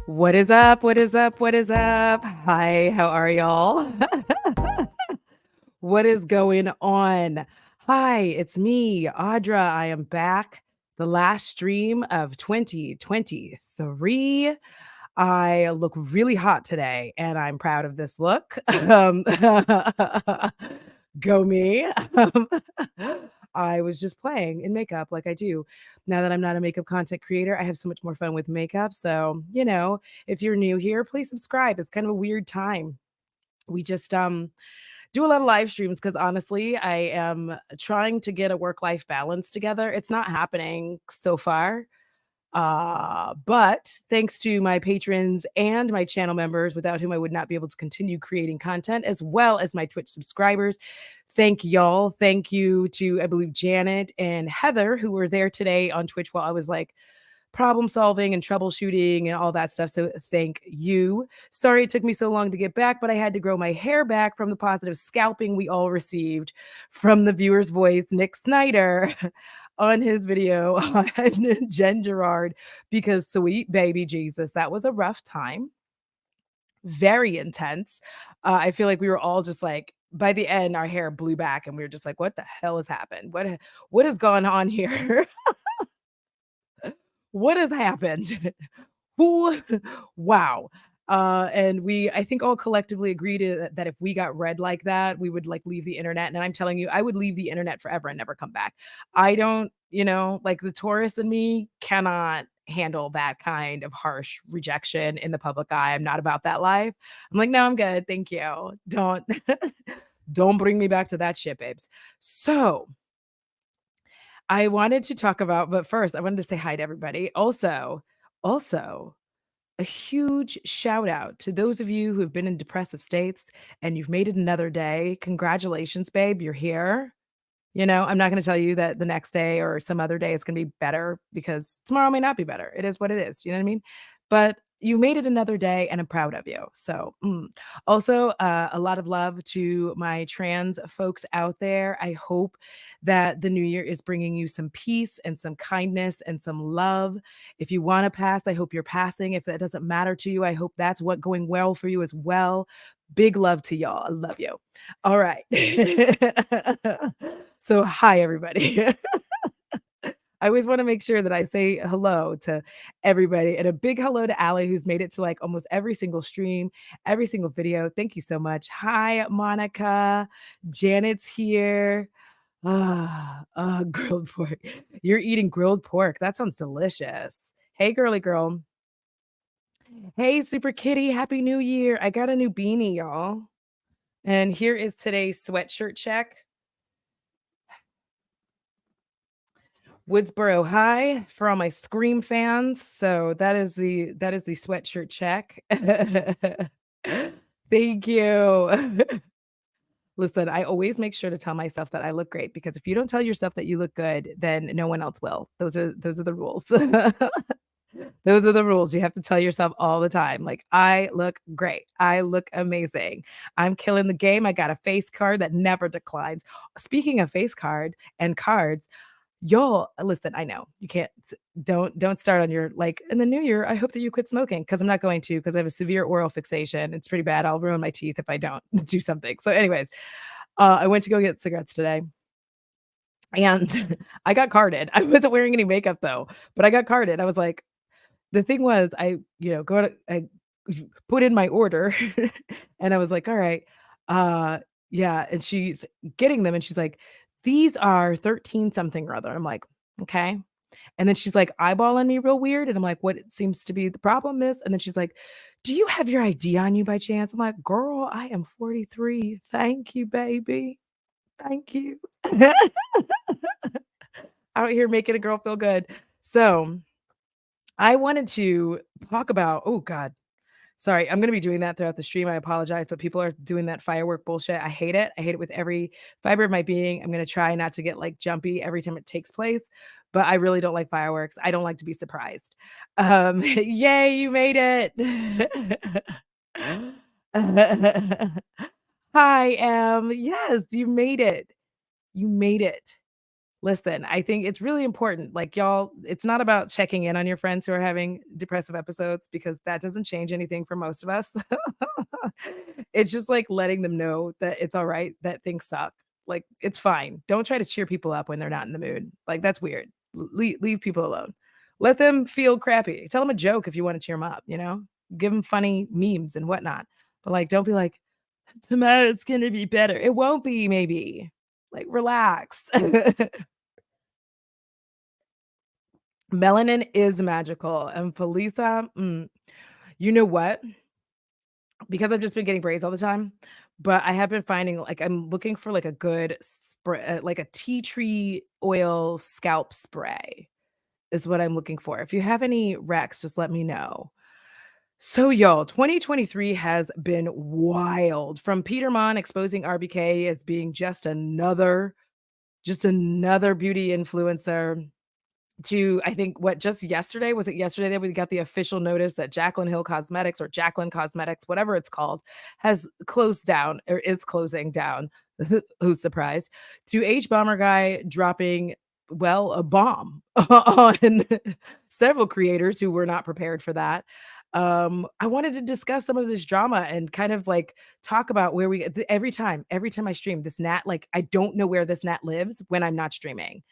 What is up? What is up? What is up? Hi, how are y'all? What is going on? Hi, it's me, Audra. I am back. The last stream of 2023. I look really hot today, and I'm proud of this look. Go me. I was just playing in makeup like I do. Now that I'm not a makeup content creator, I have so much more fun with makeup. So, if you're new here, please subscribe. It's kind of a weird time. We just do a lot of live streams because honestly, I am trying to get a work-life balance together. It's not happening so far. But thanks to my patrons and my channel members, without whom I would not be able to continue creating content, as well as my Twitch subscribers. Thank y'all. Thank you to, I believe, Janet and Heather, who were there today on Twitch while I was like problem solving and troubleshooting and all that stuff. So thank you. Sorry it took me so long to get back, but I had to grow my hair back from the positive scalping we all received from the viewer's voice, Nick Snyder, on his video on Jen Gerard, because sweet baby Jesus, that was a rough time. Very intense. I feel like we were all just like, by the end, our hair blew back and we were just like, what the hell has happened? What has gone on here? What has happened? Who wow. And I think all collectively agreed that if we got read like that, we would like leave the internet. And I'm telling you, I would leave the internet forever and never come back. I don't, like the tourist in me cannot handle that kind of harsh rejection in the public eye. I'm not about that life. I'm like, no, I'm good. Thank you. Don't don't bring me back to that shit, babes. So I wanted to talk about, but first I wanted to say hi to everybody. Also, a huge shout out to those of you who have been in depressive states and you've made it another day. Congratulations, babe. You're here. I'm not going to tell you that the next day or some other day is going to be better because tomorrow may not be better. It is what it is. You know what I mean? But you made it another day and I'm proud of you. So, also a lot of love to my trans folks out there. I hope that the new year is bringing you some peace and some kindness and some love. If you want to pass, I hope you're passing. If that doesn't matter to you, I hope that's what going well for you as well. Big love to y'all. I love you. All right. So, hi, everybody. I always want to make sure that I say hello to everybody and a big hello to Allie, who's made it to like almost every single stream, every single video. Thank you so much. Hi, Monica. Janet's here. Grilled pork. You're eating grilled pork. That sounds delicious. Hey, girly girl. Hey, Super Kitty. Happy New Year. I got a new beanie, y'all. And here is today's sweatshirt check. Woodsboro High for all my Scream fans. So that is the sweatshirt check. Thank you. Listen, I always make sure to tell myself that I look great because if you don't tell yourself that you look good, then no one else will. Those are the rules. Those are the rules. You have to tell yourself all the time, like, I look great. I look amazing. I'm killing the game. I got a face card that never declines. Speaking of face card and cards, y'all, listen, I know you can't, don't start on your, like, in the new year, I hope that you quit smoking because I'm not going to because I have a severe oral fixation. It's pretty bad. I'll ruin my teeth if I don't do something. So, anyways, I went to go get cigarettes today and I got carded. I wasn't wearing any makeup though, but I got carded. I was like, the thing was, I put in my order and I was like, all right, yeah. And she's getting them and she's like, these are 13 something or other. I'm like, okay. And then she's like eyeballing me real weird. And I'm like, what seems to be the problem is? And then she's like, do you have your ID on you by chance? I'm like, girl, I am 43. Thank you, baby. Thank you. Out here making a girl feel good. So I wanted to talk about, oh God, sorry, I'm gonna be doing that throughout the stream. I apologize, but people are doing that firework bullshit. I hate it. I hate it with every fiber of my being. I'm gonna try not to get like jumpy every time it takes place, but I really don't like fireworks. I don't like to be surprised. Yay, you made it. Hi, yes, you made it. You made it. Listen, I think it's really important. Like, y'all, it's not about checking in on your friends who are having depressive episodes because that doesn't change anything for most of us. It's just like letting them know that it's all right, that things suck. Like, it's fine. Don't try to cheer people up when they're not in the mood. Like, that's weird. Leave people alone. Let them feel crappy. Tell them a joke if you want to cheer them up, you know? Give them funny memes and whatnot. But like, don't be like, tomorrow's gonna be better. It won't be, maybe. Like, relax. Melanin is magical, and Felisa, you know what? Because I've just been getting braids all the time, but I have been finding, like, I'm looking for, like, a good spray, like, a tea tree oil scalp spray is what I'm looking for. If you have any recs, just let me know. So, y'all, 2023 has been wild. From Peter Mon exposing RBK as being just another beauty influencer to, I think, what, just yesterday, was it yesterday that we got the official notice that Jaclyn Hill Cosmetics, or Jaclyn Cosmetics, whatever it's called, has closed down or is closing down. Who's surprised? To HBomberguy dropping, well, a bomb on several creators who were not prepared for that. I wanted to discuss some of this drama and kind of like talk about where we every time I stream this gnat, like I don't know where this gnat lives when I'm not streaming.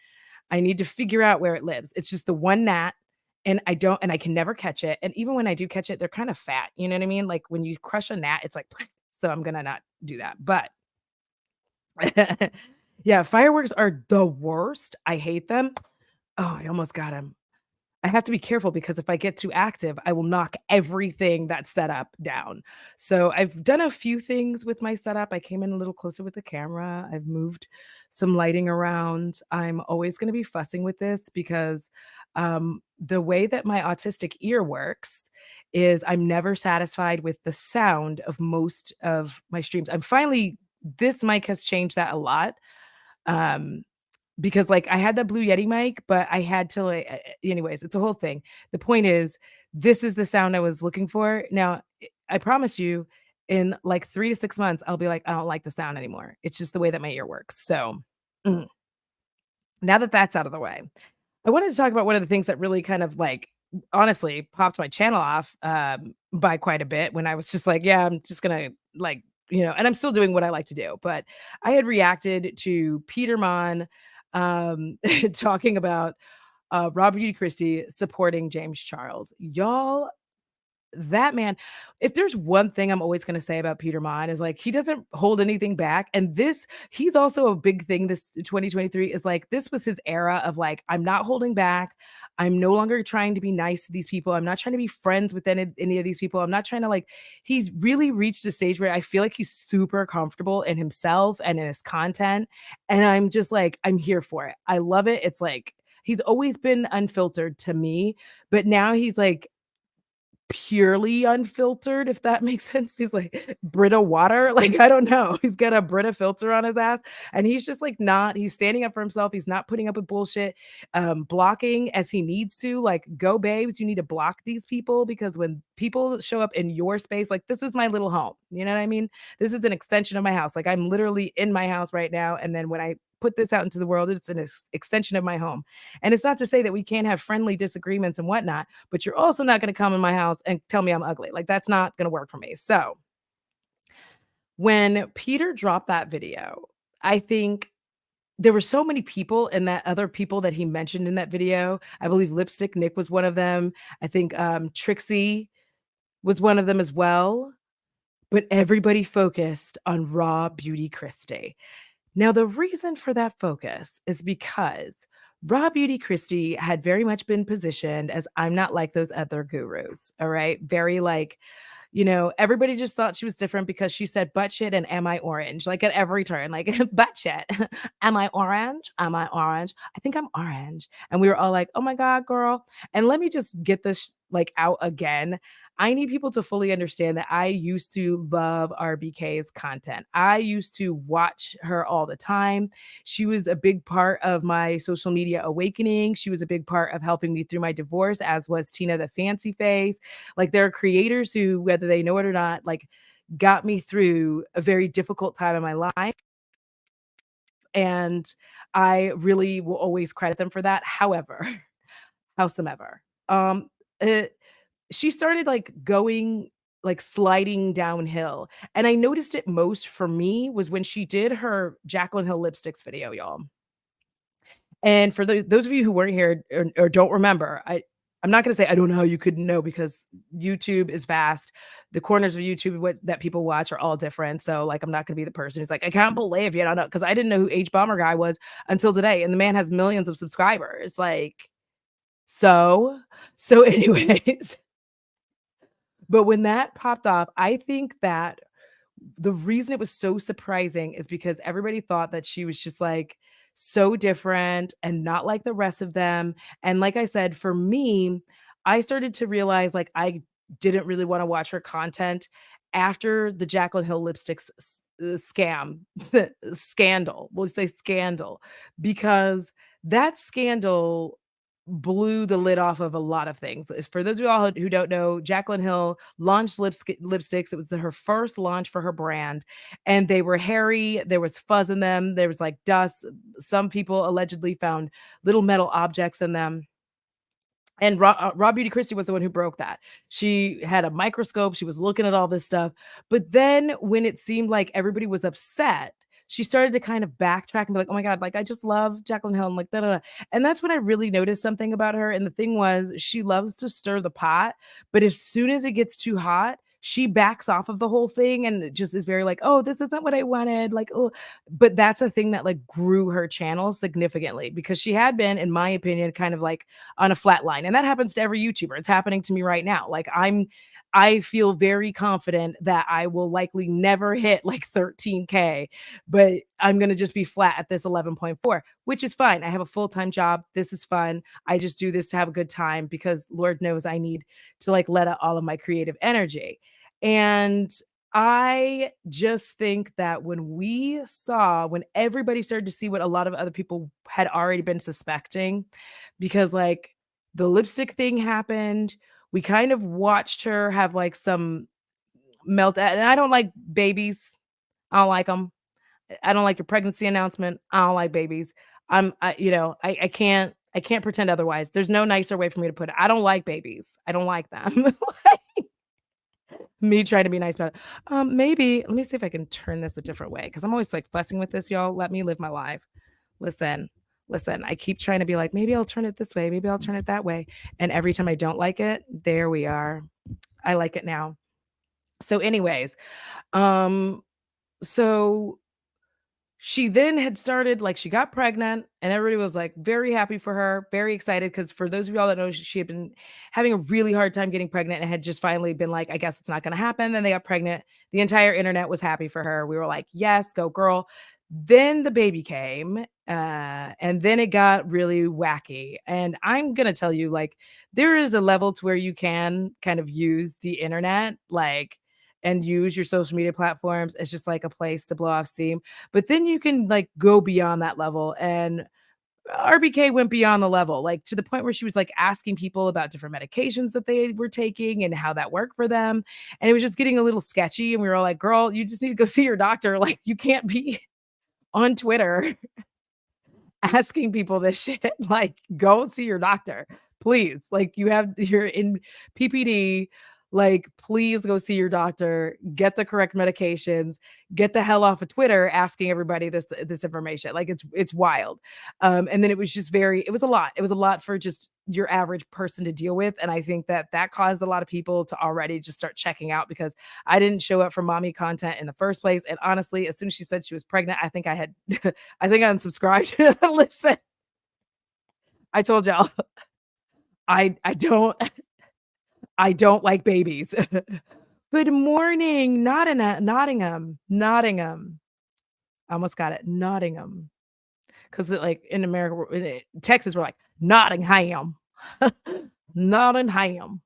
I need to figure out where it lives. It's just the one gnat, and I can never catch it. And even when I do catch it, they're kind of fat. You know what I mean? Like when you crush a gnat, it's like, so I'm gonna not do that. But yeah, fireworks are the worst. I hate them. Oh, I almost got him. I have to be careful because if I get too active, I will knock everything that's set up down. So I've done a few things with my setup. I came in a little closer with the camera. I've moved some lighting around. I'm always going to be fussing with this because the way that my autistic ear works is I'm never satisfied with the sound of most of my streams. This mic has changed that a lot. Um, because, like, I had that Blue Yeti mic, but I had to, like, anyways, it's a whole thing. The point is, this is the sound I was looking for. Now, I promise you, in, like, 3 to 6 months, I'll be like, "I don't like the sound anymore." It's just the way that my ear works. So, mm, now that that's out of the way, I wanted to talk about one of the things that really kind of, like, honestly popped my channel off, by quite a bit when I was just like, "Yeah, I'm just gonna, like," and I'm still doing what I like to do, but I had reacted to Peter Mon, talking about, Rob Beauty Christie supporting James Charles. Y'all, that man, if there's one thing I'm always gonna say about Peter Mon is, like, he doesn't hold anything back, and he's also a big thing this 2023 is, like, this was his era of, like, "I'm not holding back. I'm no longer trying to be nice to these people. I'm not trying to be friends with any of these people. I'm not trying to, like." He's really reached a stage where I feel like he's super comfortable in himself and in his content, and I'm just like, I'm here for it. I love it. It's like he's always been unfiltered to me, but now he's, like, purely unfiltered, if that makes sense. He's like Brita water. Like, I don't know. He's got a Brita filter on his ass. And he's just like he's standing up for himself. He's not putting up with bullshit, blocking as he needs to. Like, go, babes. You need to block these people because when people show up in your space, like, this is my little home. You know what I mean? This is an extension of my house. Like, I'm literally in my house right now. And then when I put this out into the world, it's an extension of my home. And it's not to say that we can't have friendly disagreements and whatnot, but you're also not going to come in my house and tell me I'm ugly. Like, that's not going to work for me. So when Peter dropped that video, I think there were so many people and that other people that he mentioned in that video. I believe Lipstick Nick was one of them. I think Trixie was one of them as well. But everybody focused on Raw Beauty Christie. Now, the reason for that focus is because Raw Beauty Christie had very much been positioned as, I'm not like those other gurus. All right. Very like, everybody just thought she was different because she said butt shit and am I orange? Like at every turn, like butt shit. Am I orange? Am I orange? I think I'm orange. And we were all like, oh my God, girl. And let me just get this like out again. I need people to fully understand that I used to love RBK's content. I used to watch her all the time. She was a big part of my social media awakening. She was a big part of helping me through my divorce, as was Tina the Fancy Face. Like, there are creators who, whether they know it or not, like, got me through a very difficult time in my life. and I really will always credit them for that. However, howsomever, it she started, like, going like, sliding downhill, and I noticed it most for me was when she did her Jaclyn Hill lipsticks video, y'all. And for those of you who weren't here or don't remember, I'm not gonna say I don't know how you couldn't know because YouTube is vast. The corners of YouTube what that people watch are all different. So, like, I'm not gonna be the person who's like, "I can't believe you don't know," because I didn't know who HBomberguy was until today, and the man has millions of subscribers. Like, so so anyways, but when that popped off, I think that the reason it was so surprising is because everybody thought that she was just like so different and not like the rest of them. And like I said, for me, I started to realize like I didn't really want to watch her content after the Jaclyn Hill lipsticks scam scandal. We'll say scandal because that scandal blew the lid off of a lot of things. For those of y'all who don't know, Jaclyn Hill launched lipsticks. It was her first launch for her brand, and they were hairy. There was fuzz in them. There was like dust. Some people allegedly found little metal objects in them. And Raw Beauty Christie was the one who broke that. She had a microscope, she was looking at all this stuff, but then when it seemed like everybody was upset, she started to kind of backtrack and be like, "Oh my god, like, I just love Jaclyn Hill," and like, da, da, da. And that's when I really noticed something about her, and the thing was, she loves to stir the pot, but as soon as it gets too hot, she backs off of the whole thing and it just is very like, "Oh, this isn't what I wanted," like, "Oh," but that's a thing that, like, grew her channel significantly because she had been, in my opinion, kind of like on a flat line. And that happens to every YouTuber. It's happening to me right now. Like I feel very confident that I will likely never hit like 13K, but I'm going to just be flat at this 11.4, which is fine. I have a full-time job. This is fun. I just do this to have a good time because Lord knows I need to like let out all of my creative energy. And I just think that when everybody started to see what a lot of other people had already been suspecting, because like the lipstick thing happened, we kind of watched her have like some meltdown. And I don't like babies. I don't like them. I don't like your pregnancy announcement. I don't like babies. I can't pretend otherwise. There's no nicer way for me to put it. I don't like babies. I don't like them. Me trying to be nice about it. Maybe let me see if I can turn this a different way because I'm always like fussing with this, y'all. Let me live my life. Listen, listen. I keep trying to be like, maybe I'll turn it this way, maybe I'll turn it that way. And every time I don't like it, there we are. I like it now. So, anyways, um, so she then had started like she got pregnant and everybody was like very happy for her, very excited because for those of y'all that know she had been having a really hard time getting pregnant and had just finally been like, I guess it's not going to happen. Then they got pregnant. The entire internet was happy for her. We were like, yes, go girl. Then the baby came, and then it got really wacky. And I'm gonna tell you, like, there is a level to where you can kind of use the internet, like, and use your social media platforms as just like a place to blow off steam. But then you can like go beyond that level. And RBK went beyond the level, like to the point where she was like asking people about different medications that they were taking and how that worked for them. And it was just getting a little sketchy. And we were all like, girl, you just need to go see your doctor. Like, you can't be on Twitter asking people this shit. Like, go see your doctor, please. Like, you're in PPD. Like, please go see your doctor, get the correct medications, get the hell off of Twitter asking everybody this information. Like, it's wild. And then it was a lot. It was a lot for just your average person to deal with. And I think that caused a lot of people to already just start checking out because I didn't show up for mommy content in the first place. And honestly, as soon as she said she was pregnant, I think I had, I think I unsubscribed. Listen, I told y'all, I don't, I don't like babies. Good morning, Nottingham. I almost got it, Nottingham. Because like in America, Texas, we're like Nottingham, Nottingham.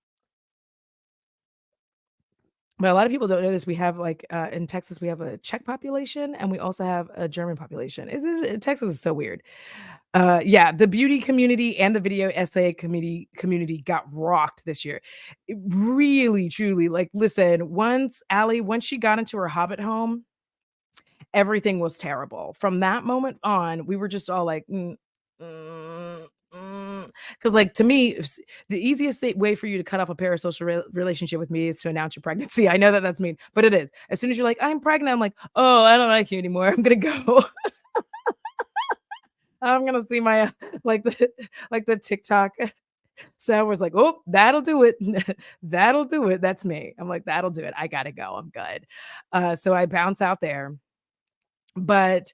But a lot of people don't know this. We have like in Texas, we have a Czech population and we also have a German population. Texas is so weird. Yeah, the beauty community and the video essay community got rocked this year. It really, truly, like, listen, once she got into her Hobbit home Everything was terrible. From that moment on, we were just all like, mm, because like, to me, the easiest way for you to cut off a parasocial relationship with me is to announce your pregnancy. I know that that's mean, but it is. As soon as you're like, "I'm pregnant," I'm like, "Oh, I don't like you anymore. I'm gonna go." I'm gonna see my, like the like the TikTok sound was like, "Oh, that'll do it. That'll do it." That's me. I'm like, "That'll do it. I gotta go. I'm good." So I bounce out there. But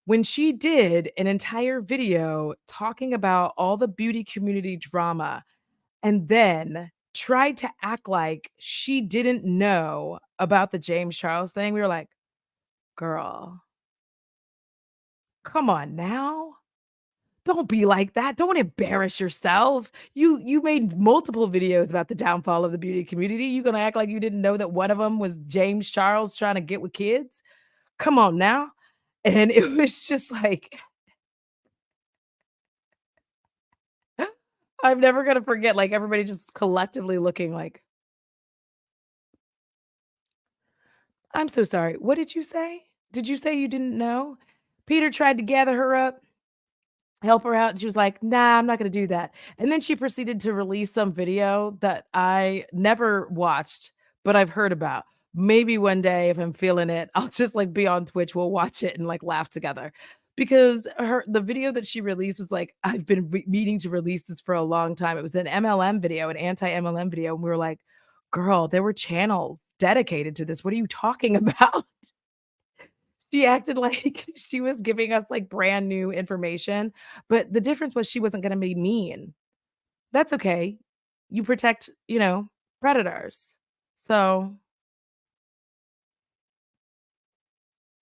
when she did an entire video talking about all the beauty community drama and then tried to act like she didn't know about the James Charles thing, we were like, "Girl, come on now. Don't be like that. Don't embarrass yourself. You made multiple videos about the downfall of the beauty community. You gonna act like you didn't know that one of them was James Charles trying to get with kids? Come on now." And it was just like, I'm never gonna forget, like, everybody just collectively looking like, "I'm so sorry. What did you say? Did you say you didn't know?" Peter tried to gather her up, help her out, and she was like, "Nah, I'm not gonna do that." And then she proceeded to release some video that I never watched, but I've heard about. Maybe one day if I'm feeling it, I'll just, like, be on Twitch, we'll watch it and, like, laugh together. Because the video that she released was like, "I've been meaning to release this for a long time." It was an MLM video, an anti-MLM video, and we were like, "Girl, there were channels dedicated to this. What are you talking about?" She acted like she was giving us, like, brand new information, but the difference was she wasn't gonna be mean. That's okay. You protect, predators. So,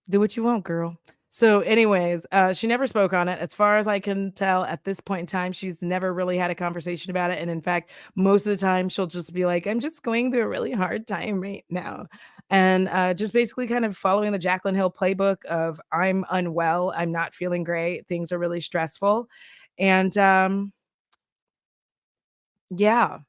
do what you want, girl. So, anyways, she never spoke on it. As far as I can tell at this point in time, she's never really had a conversation about it, and in fact, most of the time, she'll just be like, "I'm just going through a really hard time right now," and, just basically kind of following the Jaclyn Hill playbook of, "I'm unwell, I'm not feeling great, things are really stressful," and, yeah.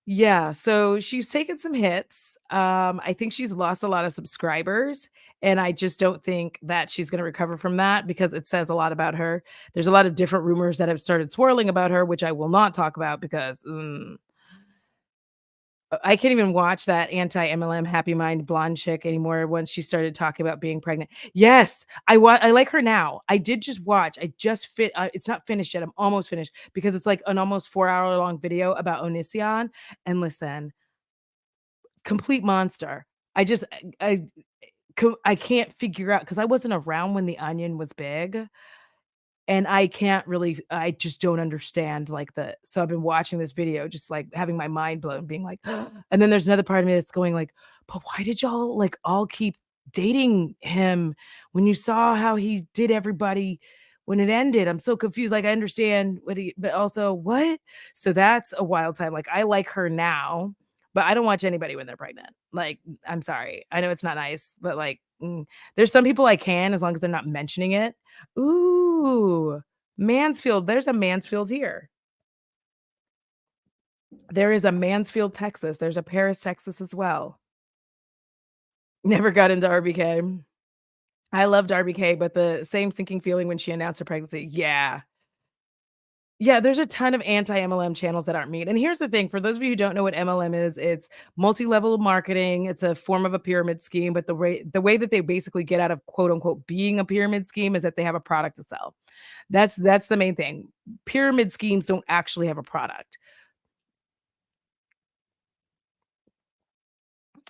Yeah, so she's taken some hits. I think she's lost a lot of subscribers, and I just don't think that she's gonna recover from that because it says a lot about her. There's a lot of different rumors that have started swirling about her, which I will not talk about because, I can't even watch that anti-MLM Happy Mind blonde chick anymore once she started talking about being pregnant. Yes, I like her now. I did just watch. I just it's not finished yet. I'm almost finished because it's like an almost 4-hour long video about Onision. And listen, complete monster. I just I can't figure out because I wasn't around when the Onion was big. And I can't really I just don't understand, like, so I've been watching this video just, like, having my mind blown, being like, and then there's another part of me that's going like, "But why did y'all, like, all keep dating him when you saw how he did everybody when it ended? I'm so confused, like, I understand what he but also what?" So that's a wild time, like, I like her now, but I don't watch anybody when they're pregnant. Like, I'm sorry. I know it's not nice, but, like, there's some people I can as long as they're not mentioning it. Ooh, Mansfield. There's a Mansfield here. There is a Mansfield, Texas. There's a Paris, Texas as well. Never got into RBK. I loved RBK, but the same sinking feeling when she announced her pregnancy. Yeah. Yeah, there's a ton of anti-MLM channels that aren't mean. And here's the thing, for those of you who don't know what MLM is, it's multi-level marketing. It's a form of a pyramid scheme, but the way that they basically get out of quote unquote being a pyramid scheme is that they have a product to sell. That's the main thing. Pyramid schemes don't actually have a product.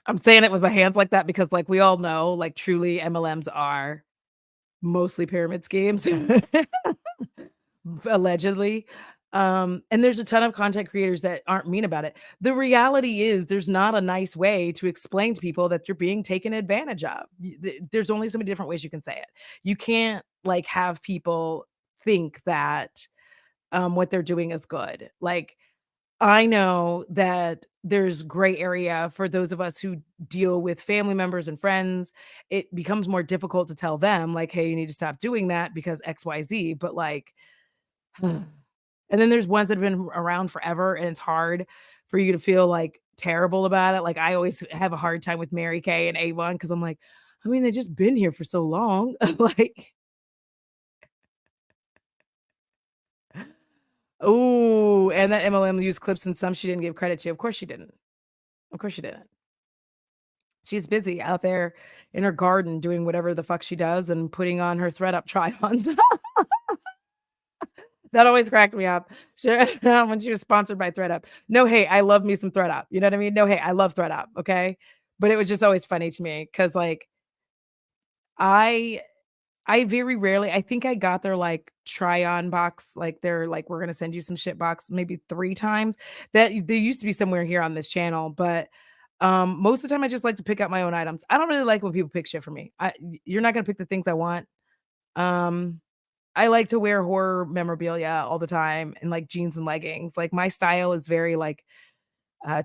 I'm saying it with my hands like that because, like, we all know, like, truly MLMs are mostly pyramid schemes, allegedly. And there's a ton of content creators that aren't mean about it. The reality is there's not a nice way to explain to people that you're being taken advantage of. There's only so many different ways you can say it. You can't, like, have people think that what they're doing is good. Like, I know that there's gray area for those of us who deal with family members and friends. It becomes more difficult to tell them, like, "Hey, you need to stop doing that because XYZ." But, like, and then there's ones that have been around forever, and it's hard for you to feel, like, terrible about it. Like, I always have a hard time with Mary Kay and A1 because I'm like, I mean, they just been here for so long. Like, oh, and that MLM used clips and some she didn't give credit to. Of course she didn't. Of course she didn't. She's busy out there in her garden doing whatever the fuck she does and putting on her thread up try-ons. That always cracked me up. She when she was sponsored by ThredUp. No hate, I love me some ThredUp, you know what I mean? No hate, I love ThredUp, okay? But it was just always funny to me because, like, I I very rarely I think I got their, like, try-on box, like, they're like, "We're gonna send you some shit box," maybe 3 times. That there used to be somewhere here on this channel, but, most of the time, I just like to pick out my own items. I don't really like when people pick shit for me. You're not gonna pick the things I want. Um I like to wear horror memorabilia all the time and, like, jeans and leggings. Like, my style is very, like,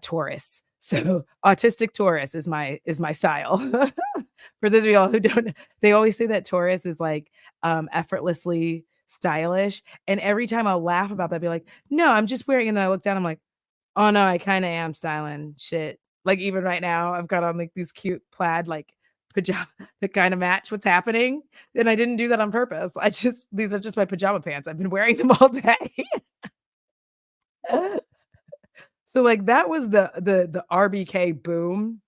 Taurus. So, autistic Taurus is my style. For those of y'all who don't they always say that Taurus is, like, effortlessly stylish, and every time I'll laugh about that, be like, "No, I'm just wearing," and then I look down, I'm like, "Oh, no, I kinda am styling shit." Like, even right now, I've got on, like, these cute plaid, like, pajama that kinda match what's happening, and I didn't do that on purpose. I just these are just my pajama pants. I've been wearing them all day. So, like, that was the RBK boom.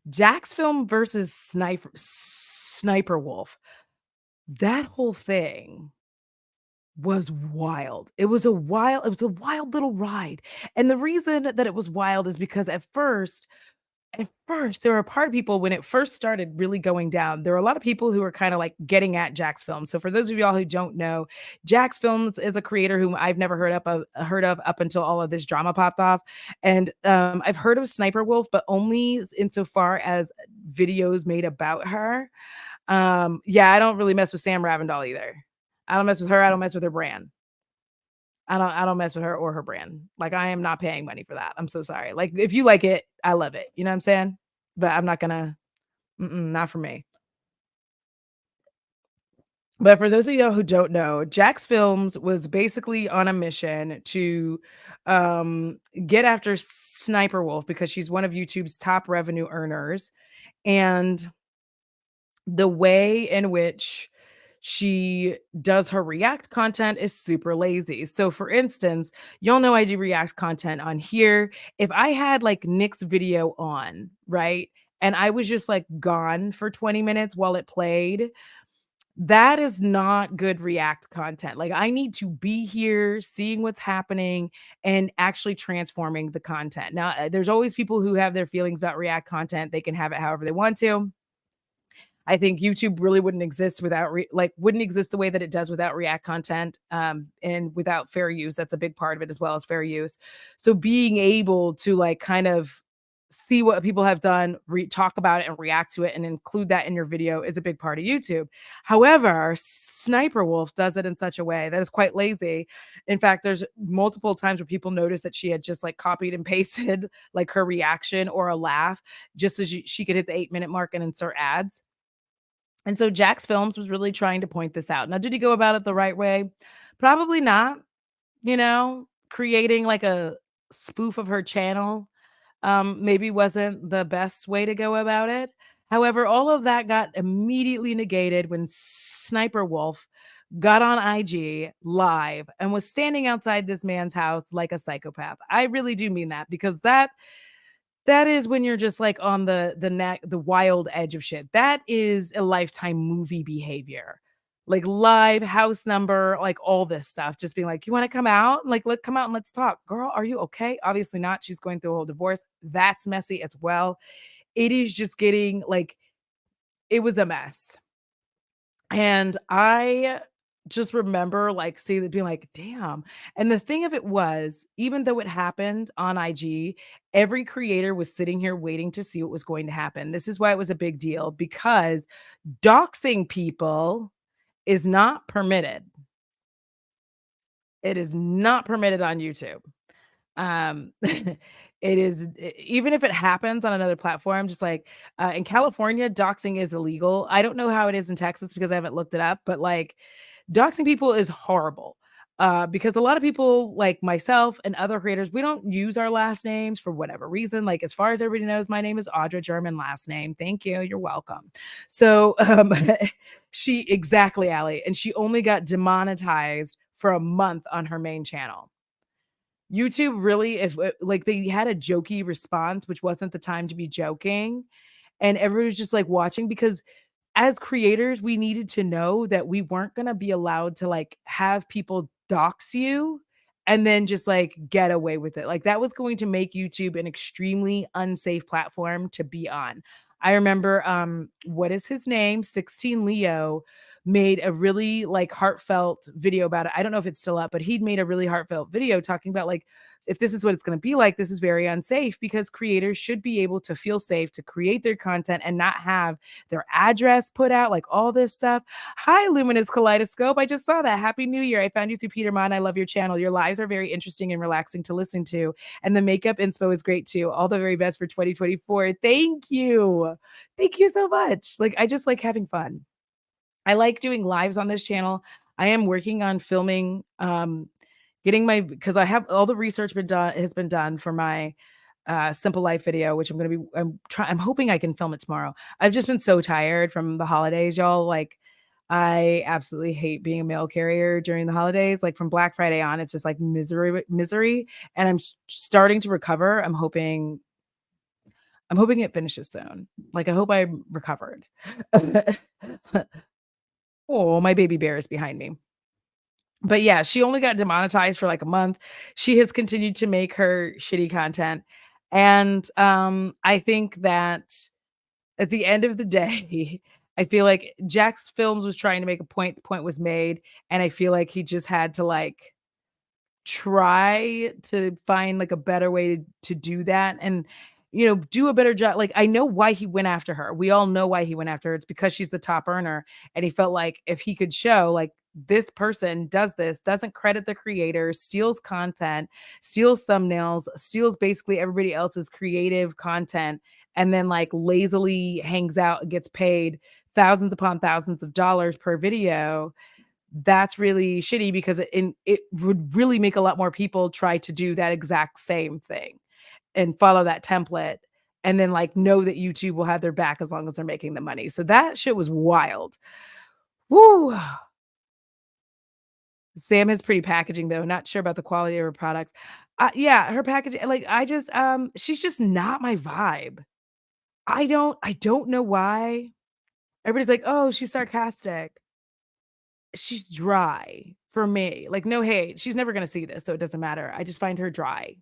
Jackfilm versus Sniper Wolf. That whole thing was wild. It was a wild little ride, and the reason that it was wild is because at first, there were a part of people when it first started really going down, there were a lot of people who were kinda, like, getting at Jackfilms. So for those of y'all who don't know, Jackfilms is a creator whom I've never heard of up until all of this drama popped off, and, I've heard of Sniper Wolf, but only insofar as videos made about her. Yeah, I don't really mess with Sam Ravindall either. I don't mess with her, I don't mess with her brand. I don't mess with her or her brand. Like, I am not paying money for that. I'm so sorry. Like, if you like it, I love it. You know what I'm saying? But I'm not gonna not for me. But for those of y'all who don't know, Jax Films was basically on a mission to, get after Sniper Wolf because she's one of YouTube's top revenue earners, and the way in which she does her react content is super lazy. So for instance, y'all know I do react content on here. If I had like Nick's video on, right? And I was just like gone for 20 minutes while it played, that is not good react content. Like I need to be here, seeing what's happening and actually transforming the content. Now, there's always people who have their feelings about react content. They can have it however they want to. I think YouTube really wouldn't exist without wouldn't exist the way that it does without React content, and without fair use. That's a big part of it as well as fair use. So being able to like kind of see what people have done, talk about it and react to it and include that in your video is a big part of YouTube. However, Sniper Wolf does it in such a way that is quite lazy. In fact, there's multiple times where people noticed that she had just like copied and pasted like her reaction or a laugh just as she could hit the 8-minute mark and insert ads. And so Jack's Films was really trying to point this out. Now, did he go about it the right way? Probably not, creating like a spoof of her channel, maybe wasn't the best way to go about it. However, all of that got immediately negated when Sniper Wolf got on IG live and was standing outside this man's house like a psychopath. I really do mean that because that is when you're just, like, on the wild edge of shit. That is a Lifetime movie behavior. Like, live, house number, like, all this stuff, just being like, "You wanna come out? Like, let come out and let's talk. Girl, are you okay?" Obviously not, she's going through a whole divorce. That's messy as well. It is just getting, like it was a mess. And I just remember, like, seeing it being like, "Damn." And the thing of it was, even though it happened on IG, every creator was sitting here waiting to see what was going to happen. This is why it was a big deal, because doxing people is not permitted. It is not permitted on YouTube. It is even if it happens on another platform, just like, in California, doxing is illegal. I don't know how it is in Texas because I haven't looked it up, but, like, doxing people is horrible. Because a lot of people like myself and other creators, we don't use our last names for whatever reason. Like, as far as everybody knows, my name is Audra, German last name. Thank you. You're welcome. So, she exactly, Allie, and she only got demonetized for a month on her main channel. YouTube really, if like they had a jokey response, which wasn't the time to be joking, and everybody was just like watching because as creators, we needed to know that we weren't gonna be allowed to, like, have people dox you and then just, like, get away with it. Like, that was going to make YouTube an extremely unsafe platform to be on. I remember, what is his name? 16 Leo made a really, like, heartfelt video about it. I don't know if it's still up, but he'd made a really heartfelt video talking about, like, if this is what it's gonna be like, this is very unsafe because creators should be able to feel safe to create their content and not have their address put out, like all this stuff. Hi, Luminous Kaleidoscope. I just saw that. Happy New Year. I found you through Peter Mon. I love your channel. Your lives are very interesting and relaxing to listen to. And the makeup inspo is great too. All the very best for 2024. Thank you. Thank you so much. Like, I just like having fun. I like doing lives on this channel. I am working on filming, getting my because I have all the research been done has been done for my simple life video, which I'm hoping I can film it tomorrow. I've just been so tired from the holidays, y'all. Like, I absolutely hate being a mail carrier during the holidays. Like, from Black Friday on, it's just like misery. And I'm starting to recover. I'm hoping it finishes soon. Like, I hope I'm recovered. Oh, my baby bear is behind me. But yeah, she only got demonetized for like a month. She has continued to make her shitty content. And I think that at the end of the day, I feel like Jackfilms was trying to make a point. The point was made. And I feel like he just had to like try to find like a better way to do that and do a better job. Like, I know why he went after her. We all know why he went after her. It's because she's the top earner, and he felt like if he could show like this person does this, doesn't credit the creator, steals content, steals thumbnails, steals basically everybody else's creative content, and then like lazily hangs out and gets paid thousands upon thousands of dollars per video. That's really shitty because it would really make a lot more people try to do that exact same thing and follow that template and then like know that YouTube will have their back as long as they're making the money. So that shit was wild. Woo. Sam has pretty packaging though. Not sure about the quality of her products. Yeah, her packaging, like I just she's just not my vibe. I don't know why. Everybody's like, "Oh, she's sarcastic." She's dry for me. Like, no hate. She's never gonna see this, so it doesn't matter. I just find her dry.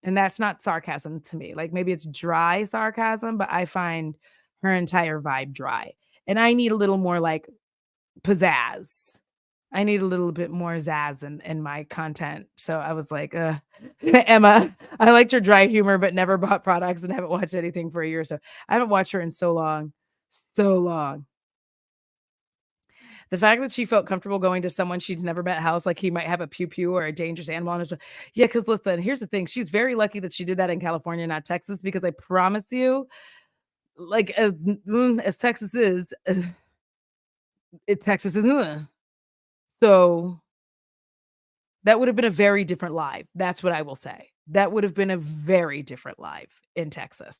And that's not sarcasm to me. Like, maybe it's dry sarcasm, but I find her entire vibe dry. And I need a little more like pizzazz. I need a little bit more zazz in my content. So I was like, Emma, I liked her dry humor, but never bought products and haven't watched anything for a year or so. I haven't watched her in so long. So long. The fact that she felt comfortable going to someone she's never met house, like he might have a pew or a dangerous animal on his yeah, because listen, here's the thing, she's very lucky that she did that in California, not Texas, because I promise you, like, as Texas is, Texas is, so that would have been a very different live. That's what I will say. That would have been a very different live in Texas.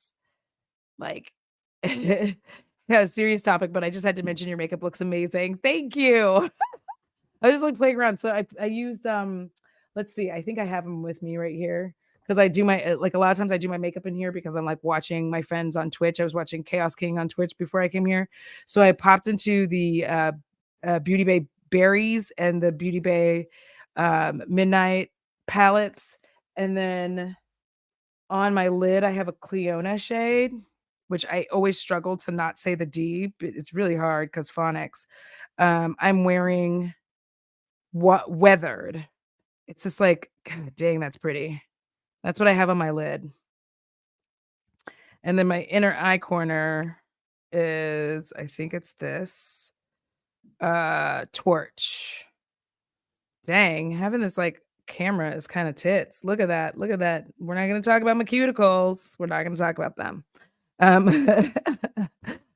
Like, yeah, serious topic, but I just had to mention your makeup looks amazing. Thank you. I just like playing around. So I used let's see, I think I have them with me right here because I do my like a lot of times I do my makeup in here because I'm like watching my friends on Twitch. I was watching Chaos King on Twitch before I came here. So I popped into the Beauty Bay berries and the Beauty Bay midnight palettes. And then on my lid, I have a Cleona shade, which I always struggle to not say the D. But it's really hard because phonics. I'm wearing what weathered. It's just like, God dang, that's pretty. That's what I have on my lid. And then my inner eye corner is, I think it's this torch. Dang, having this like camera is kind of tits. Look at that. Look at that. We're not going to talk about my cuticles. We're not going to talk about them.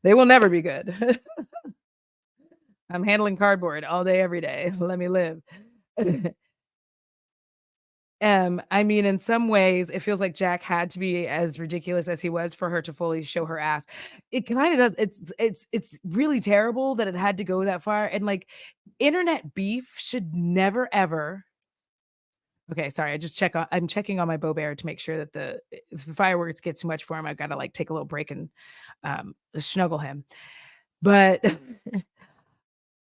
They will never be good. I'm handling cardboard all day, every day. Let me live. I mean, in some ways, it feels like Jack had to be as ridiculous as he was for her to fully show her ass. It kinda does. It's really terrible that it had to go that far, and, like, internet beef should never ever okay, sorry, I'm checking on my Beau Bear to make sure that if the fireworks get too much for him, I've gotta, like, take a little break and, snuggle him. But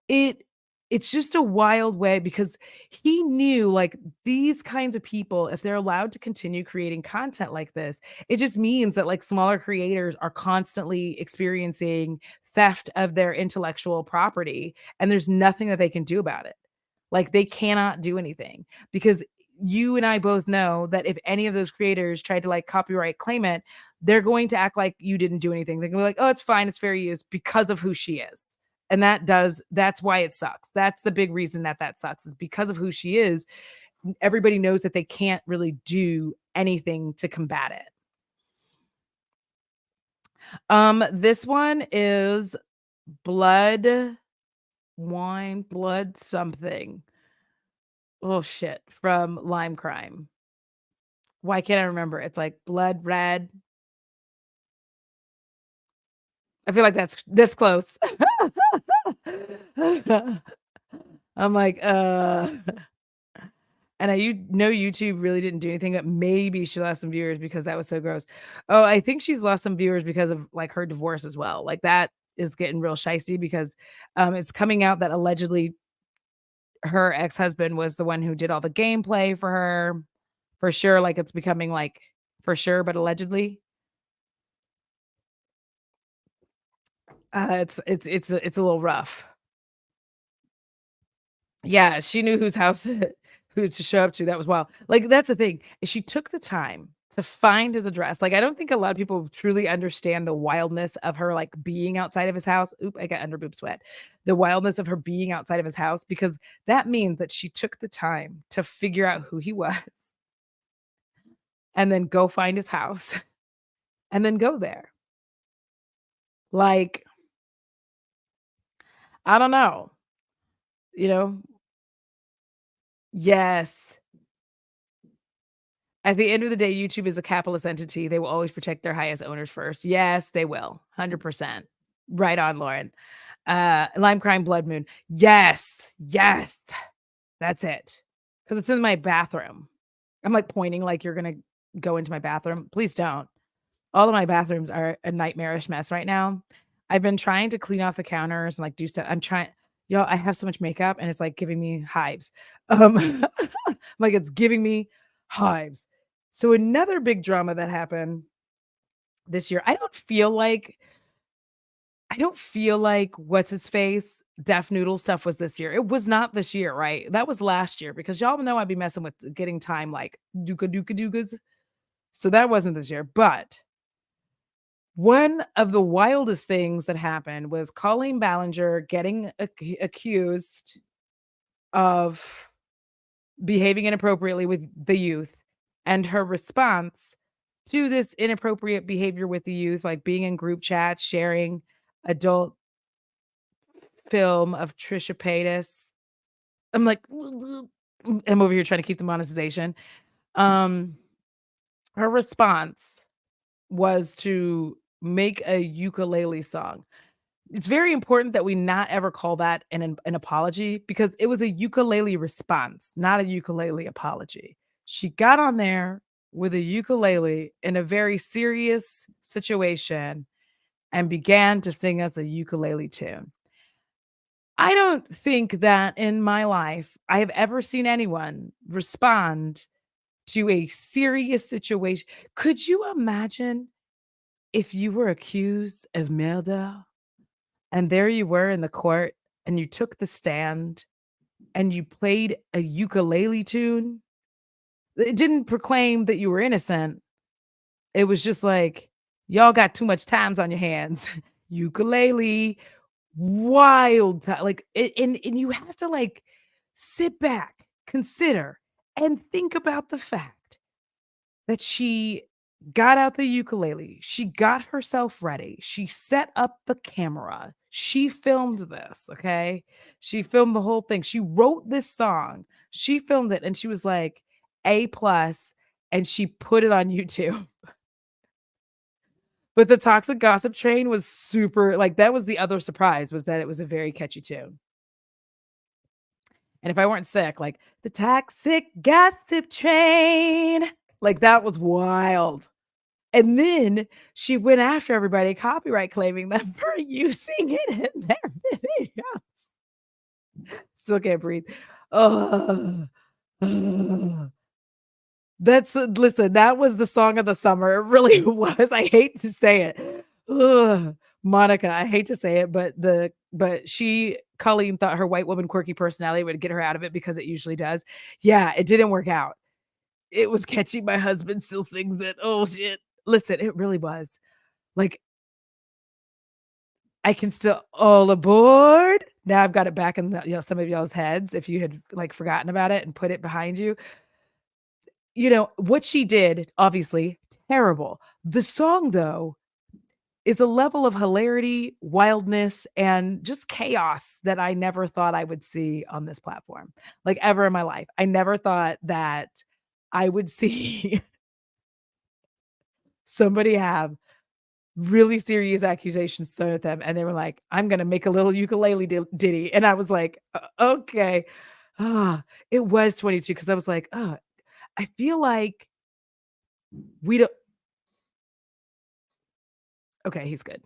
It it's just a wild way because he knew, like, these kinds of people, if they're allowed to continue creating content like this, it just means that, like, smaller creators are constantly experiencing theft of their intellectual property, and there's nothing that they can do about it. Like, they cannot do anything because you and I both know that if any of those creators tried to, like, copyright claim it, they're going to act like you didn't do anything. They're gonna be like, "Oh, it's fine, it's fair use," because of who she is. And that's why it sucks. That's the big reason that that sucks is because of who she is. Everybody knows that they can't really do anything to combat it. This one is blood wine, blood something. Oh shit, from Lime Crime. Why can't I remember? It's like blood red. I feel like that's close. I'm like, and know YouTube really didn't do anything, but maybe she lost some viewers because that was so gross. Oh, I think she's lost some viewers because of, like, her divorce as well. Like, that is getting real shisty because, it's coming out that allegedly her ex-husband was the one who did all the gameplay for her. For sure, like, it's becoming, like, for sure, but allegedly. It's a little rough. Yeah, she knew whose house who to show up to, that was wild. Like, that's the thing, is she took the time to find his address. Like, I don't think a lot of people truly understand the wildness of her, like, being outside of his house. Oop, I got under boob sweat. The wildness of her being outside of his house, because that means that she took the time to figure out who he was and then go find his house and then go there. Like, I don't know, you know? Yes. At the end of the day, YouTube is a capitalist entity. They will always protect their highest owners first. Yes, they will. 100%. Right on, Lauren. Lime Crime Blood Moon. Yes. Yes. That's it. Because it's in my bathroom. I'm like pointing like you're gonna go into my bathroom. Please don't. All of my bathrooms are a nightmarish mess right now. I've been trying to clean off the counters and, like, do stuff. I'm trying y'all, I have so much makeup and it's, like, giving me hives. Like, it's giving me hives. So another big drama that happened this year, I don't feel like what's its face, Deaf Noodle stuff was this year. It was not this year, right? That was last year because y'all know I'd be messing with getting time like dooka dooka dookas. So that wasn't this year, but one of the wildest things that happened was Colleen Ballinger getting accused of behaving inappropriately with the youth, and her response to this inappropriate behavior with the youth, like being in group chats, sharing adult film of Trisha Paytas. I'm like, I'm over here trying to keep the monetization. Um, Her response was to make a ukulele song. It's very important that we not ever call that an apology because it was a ukulele response, not a ukulele apology. She got on there with a ukulele in a very serious situation and began to sing us a ukulele tune. I don't think that in my life I have ever seen anyone respond to a serious situation. Could you imagine if you were accused of murder and there you were in the court and you took the stand and you played a ukulele tune? It didn't proclaim that you were innocent. It was just like, y'all got too much times on your hands. Ukulele, wild ti like, and you have to, like, sit back, consider, and think about the fact that she got out the ukulele, she got herself ready, she set up the camera, she filmed this, okay? She filmed the whole thing, she wrote this song, She filmed it and she was like A plus and she put it on YouTube. But the Toxic Gossip Train was super like, that was the other surprise was that it was a very catchy tune. And if I weren't sick, like, "The Toxic Gossip Train," like, that was wild. And then she went after everybody, copyright claiming them for using it in their videos. Still can't breathe. Ugh. Ugh. That's listen, that was the song of the summer. It really was. I hate to say it. Ugh. Monica, I hate to say it, but she Colleen thought her white woman quirky personality would get her out of it because it usually does. Yeah, it didn't work out. It was catchy. My husband still sings it. Oh shit. Listen, it really was. Like I can still all aboard. Now I've got it back in the, some of y'all's heads if you had like forgotten about it and put it behind you. What she did, obviously terrible. The song though is a level of hilarity, wildness, and just chaos that I never thought I would see on this platform, like ever in my life. I never thought that I would see somebody have really serious accusations thrown at them, and they were like, "I'm gonna make a little ukulele ditty," and I was like, Okay." Ah, it was 22 because I was like, I feel like we don't." Okay, he's good.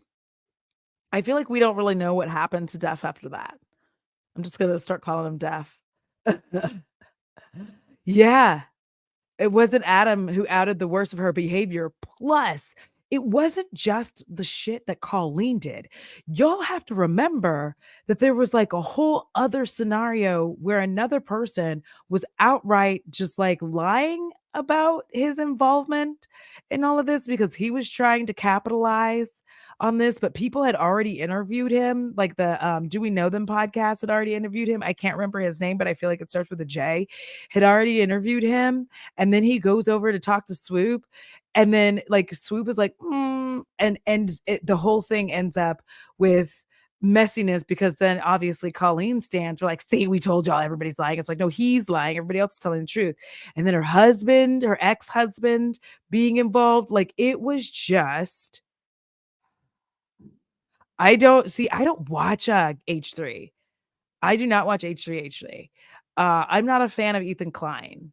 I feel like we don't really know what happened to Def after that. I'm just gonna start calling him Def. Yeah. It wasn't Adam who outed the worst of her behavior. Plus, it wasn't just the shit that Colleen did. Y'all have to remember that there was like a whole other scenario where another person was outright just like lying about his involvement in all of this because he was trying to capitalize on this, but people had already interviewed him. Like the Do We Know Them podcast had already interviewed him. I can't remember his name, but I feel like it starts with a J. Had already interviewed him and then he goes over to talk to Swoop. And then like Swoop is like, the whole thing ends up with messiness because then obviously Colleen stands. We're like, see, we told y'all everybody's lying. It's like, no, he's lying. Everybody else is telling the truth. And then her husband, her ex-husband being involved, like it was just, I don't watch H3. I do not watch H3. I'm not a fan of Ethan Klein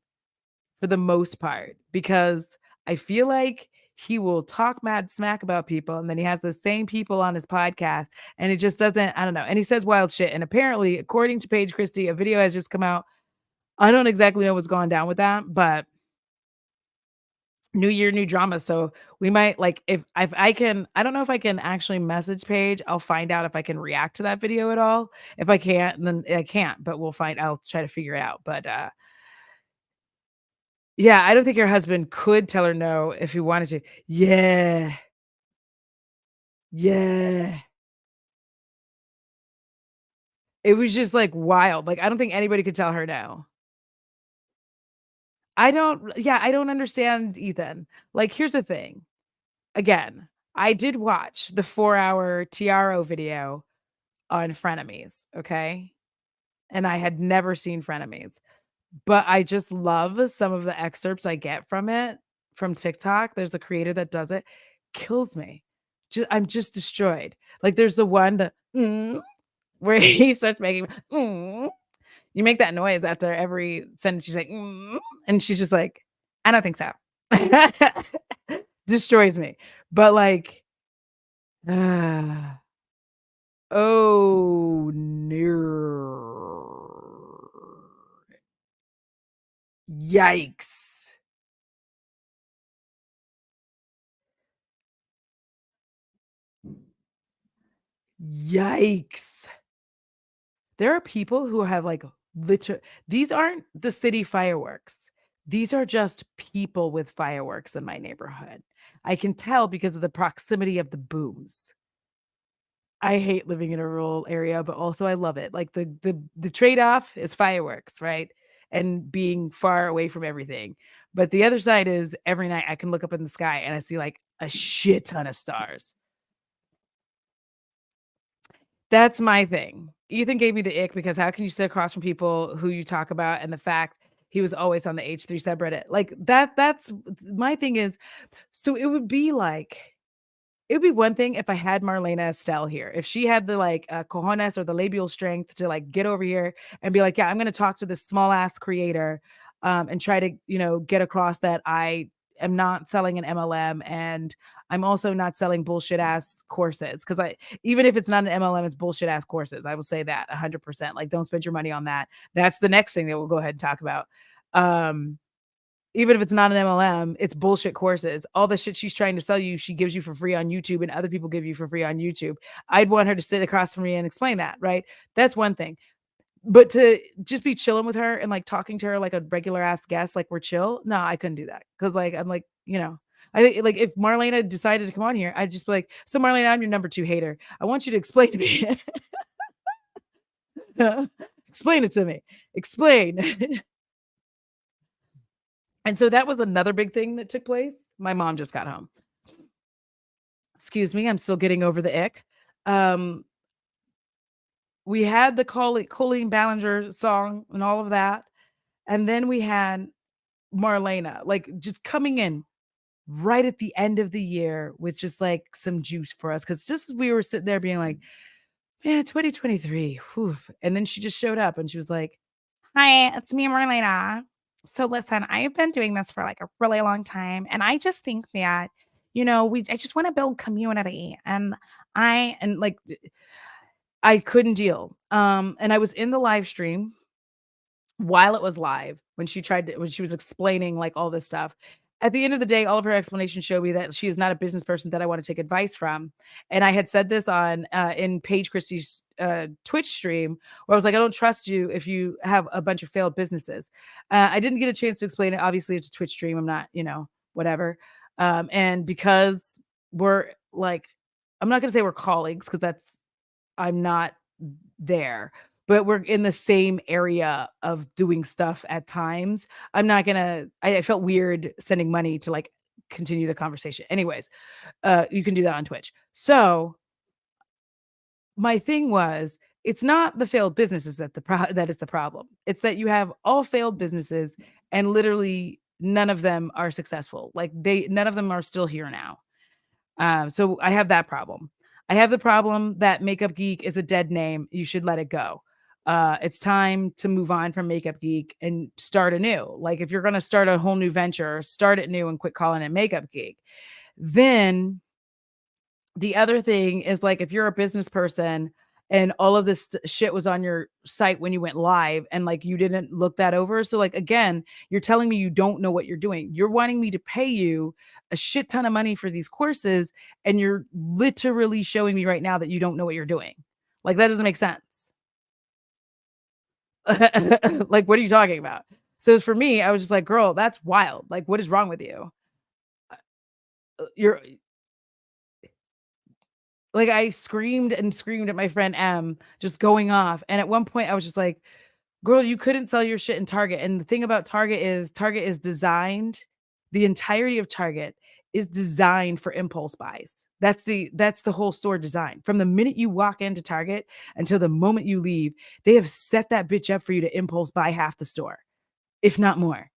for the most part because I feel like he will talk mad smack about people and then he has those same people on his podcast and it just doesn't, I don't know. And he says wild shit. And apparently, according to Paige Christie, a video has just come out. I don't exactly know what's going down with that, but new year, new drama. So we might like if I can, I don't know if I can actually message Paige. I'll find out if I can react to that video at all. If I can't, then I can't, but I'll try to figure it out. But yeah, I don't think her husband could tell her no if he wanted to. Yeah. Yeah. It was just, like, wild. Like, I don't think anybody could tell her no. I don't understand Ethan. Like, here's the thing. Again, I did watch the 4-hour Tiaro video on Frenemies, okay? And I had never seen Frenemies, but I just love some of the excerpts I get from it from TikTok. There's a creator that does it. Kills me. I'm just destroyed. Like, there's the one that, where he starts making, you make that noise after every sentence. She's like, and she's just like, I don't think so. Destroys me. But like, oh no. Yikes. Yikes. There are people who have like these aren't the city fireworks. These are just people with fireworks in my neighborhood. I can tell because of the proximity of the booms. I hate living in a rural area, but also I love it. Like the trade-off is fireworks, right? And being far away from everything. But the other side is every night I can look up in the sky and I see like a shit ton of stars. That's my thing. Ethan gave me the ick because how can you sit across from people who you talk about and the fact he was always on the H3 subreddit? Like that's my thing is so it would be like it'd be one thing if I had Marlena Estelle here. If she had the like cojones or the labial strength to like get over here and be like, yeah, I'm going to talk to this small ass creator and try to, get across that I am not selling an MLM and I'm also not selling bullshit ass courses. Cause even if it's not an MLM, it's bullshit ass courses. I will say that 100%. Like, don't spend your money on that. That's the next thing that we'll go ahead and talk about. Um, even if it's not an MLM, it's bullshit courses. All the shit she's trying to sell you, she gives you for free on YouTube and other people give you for free on YouTube. I'd want her to sit across from me and explain that, right? That's one thing. But to just be chilling with her and like talking to her like a regular ass guest, like we're chill. No, I couldn't do that. Cause like, I'm like, I think like if Marlena decided to come on here, I'd just be like, so Marlena, I'm your number 2 hater. I want you to explain to me. Explain it to me. Explain. And so that was another big thing that took place. My mom just got home. Excuse me, I'm still getting over the ick. Um, we had the Colleen Ballinger song and all of that. And then we had Marlena, like just coming in right at the end of the year with just like some juice for us. Cause just as we were sitting there being like, man, 2023. Whew. And then she just showed up and she was like, hi, it's me, Marlena. So listen, I've been doing this for like a really long time. And I just think that, I just want to build community. And I couldn't deal. And I was in the live stream while it was live when she was explaining like all this stuff. At the end of the day, all of her explanations show me that she is not a business person that I want to take advice from. And I had said this on in Paige Christie's Twitch stream where I was like, I don't trust you if you have a bunch of failed businesses. I didn't get a chance to explain it. Obviously, it's a Twitch stream. I'm not, whatever. And because we're like, I'm not going to say we're colleagues because I'm not there, but we're in the same area of doing stuff at times. I'm not gonna I felt weird sending money to like continue the conversation. Anyways, you can do that on Twitch. So my thing was it's not the failed businesses that is the problem. It's that you have all failed businesses and literally none of them are successful. Like none of them are still here now. So I have that problem. I have the problem that Makeup Geek is a dead name. You should let it go. It's time to move on from Makeup Geek and start anew. Like if you're going to start a whole new venture, start it new and quit calling it Makeup Geek. Then the other thing is like if you're a business person and all of this shit was on your site when you went live and like you didn't look that over. So like again, you're telling me you don't know what you're doing. You're wanting me to pay you a shit ton of money for these courses and you're literally showing me right now that you don't know what you're doing. Like that doesn't make sense. Like what are you talking about? So for me, I was just like, girl, that's wild. Like what is wrong with you? You're like I screamed and screamed at my friend M just going off. And at one point I was just like, girl, you couldn't sell your shit in Target. And the thing about Target is designed, the entirety of Target is designed for impulse buys. That's the whole store design. From the minute you walk into Target until the moment you leave, they have set that bitch up for you to impulse buy half the store, if not more.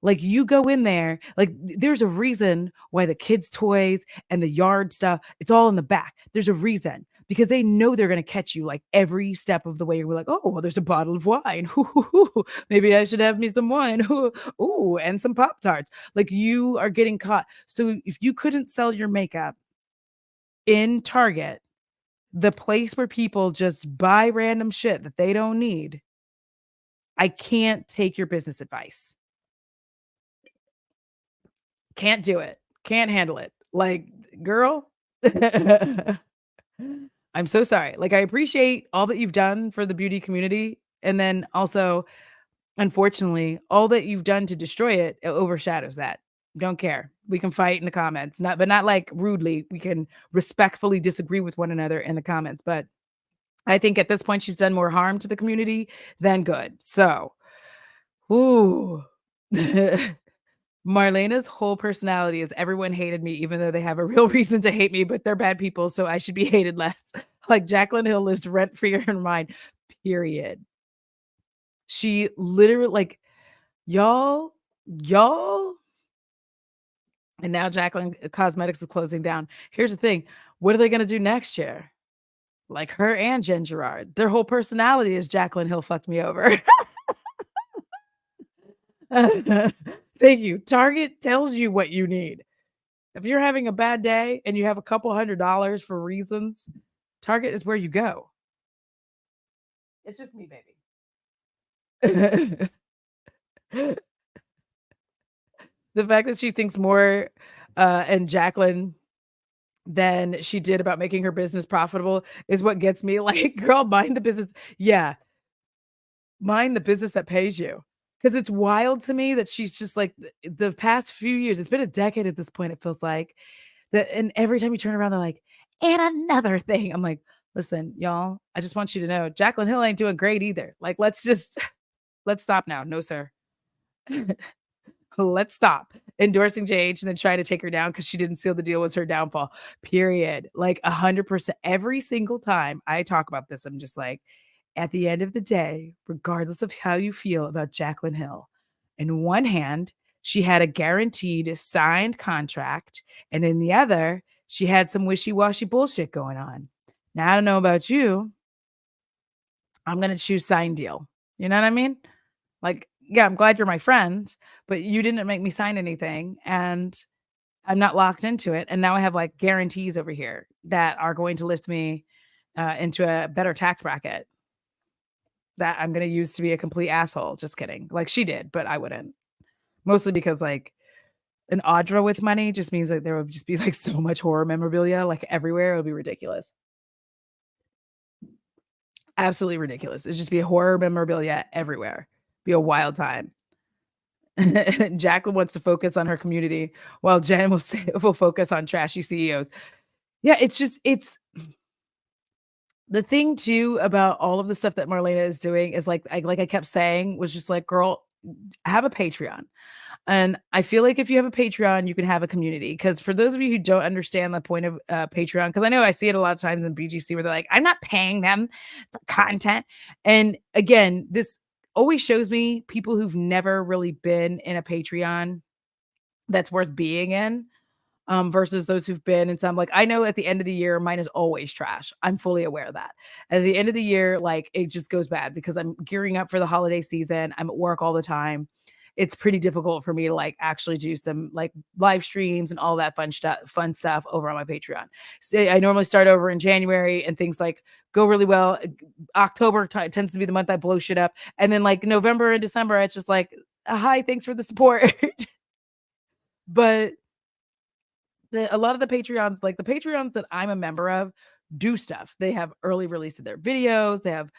Like you go in there, like there's a reason why the kids' toys and the yard stuff, it's all in the back. There's a reason because they know they're going to catch you like every step of the way. You're like, oh, well, there's a bottle of wine. Maybe I should have me some wine. Ooh, and some Pop Tarts. Like you are getting caught. So if you couldn't sell your makeup in Target, the place where people just buy random shit that they don't need, I can't take your business advice. Can't do it. Can't handle it. Like, girl, I'm so sorry. Like, I appreciate all that you've done for the beauty community. And then also, unfortunately, all that you've done to destroy it, it overshadows that. Don't care. We can fight in the comments, but not like rudely. We can respectfully disagree with one another in the comments. But I think at this point, she's done more harm to the community than good. So, ooh. Marlena's whole personality is everyone hated me, even though they have a real reason to hate me, but they're bad people, so I should be hated less. Like Jaclyn Hill lives rent free in her mind, period. She literally like y'all, and now Jaclyn Cosmetics is closing down. Here's the thing. What are they gonna do next year? Like her and Jen Gerard. Their whole personality is Jaclyn Hill fucked me over. Thank you. Target tells you what you need. If you're having a bad day and you have a couple $100 for reasons, Target is where you go. It's just me, baby. The fact that she thinks more and Jaclyn than she did about making her business profitable is what gets me. Like, girl, mind the business. Yeah, mind the business that pays you. Because it's wild to me that she's just like the past few years, it's been a decade at this point, it feels like. That and every time you turn around, they're like, and another thing. I'm like, listen, y'all, I just want you to know Jaclyn Hill ain't doing great either. Like, let's just let's stop now. No, sir. Let's stop endorsing JH and then trying to take her down because she didn't seal the deal was her downfall. Period. Like 100%. Every single time I talk about this, I'm just like, at the end of the day, regardless of how you feel about Jaclyn Hill, in one hand, she had a guaranteed signed contract, and in the other, she had some wishy-washy bullshit going on. Now, I don't know about you. I'm gonna choose signed deal. You know what I mean? Like, yeah, I'm glad you're my friend, but you didn't make me sign anything, and I'm not locked into it. And now I have like guarantees over here that are going to lift me into a better tax bracket that I'm going to use to be a complete asshole. Just kidding. Like she did, but I wouldn't. Mostly because like an Audra with money just means that there would just be like so much horror memorabilia like everywhere. It would be ridiculous. Absolutely ridiculous. It'd just be horror memorabilia everywhere. Be a wild time. Jaclyn wants to focus on her community while Jen will focus on trashy CEOs. Yeah, it's the thing too about all of the stuff that Marlena is doing is like I kept saying was just like, girl, have a Patreon. And I feel like if you have a Patreon, you can have a community. Because for those of you who don't understand the point of Patreon, because I know I see it a lot of times in BGC where they're like, I'm not paying them for content. And again, this always shows me people who've never really been in a Patreon that's worth being in versus those who've been in some. Like, I know at the end of the year, mine is always trash. I'm fully aware of that. At the end of the year, like it just goes bad because I'm gearing up for the holiday season. I'm at work all the time. It's pretty difficult for me to like actually do some like live streams and all that fun stuff over on my Patreon. So I normally start over in January and things like go really well. October tends to be the month I blow shit up. And then like November and December, it's just like, hi, thanks for the support. But a lot of the Patreons, like the Patreons that I'm a member of, do stuff. They have early release of their videos. They have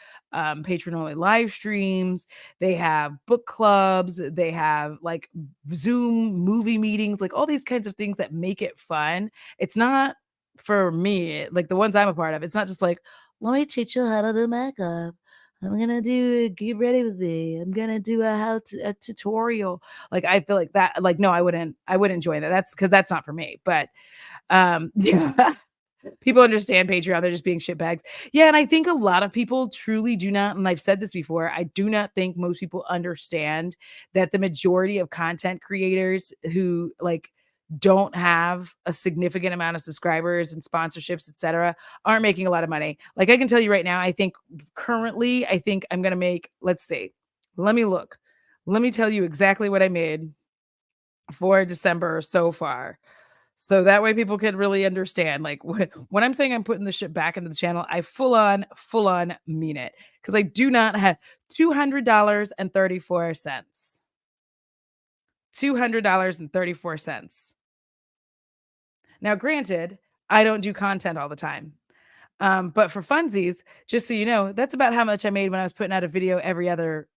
patron only live streams. They have book clubs. They have like Zoom movie meetings, like all these kinds of things that make it fun. It's not for me, like the ones I'm a part of. It's not just like, let me teach you how to do makeup. I'm gonna do get ready with me. I'm gonna do a tutorial. Like I feel like that. Like no, I wouldn't join that. That's because that's not for me. But yeah, people understand Patreon. They're just being shitbags. Yeah, and I think a lot of people truly do not. And I've said this before. I do not think most people understand that the majority of content creators who like don't have a significant amount of subscribers and sponsorships, etc., aren't making a lot of money. Like I can tell you right now, I think currently, I think I'm gonna make, let's see, let me look. Let me tell you exactly what I made for December so far. So that way people can really understand. Like when I'm saying I'm putting the shit back into the channel, I full on mean it. Because I do not have $200.34. $200.34. Now, granted, I don't do content all the time. But for funsies, just so you know, that's about how much I made when I was putting out a video every other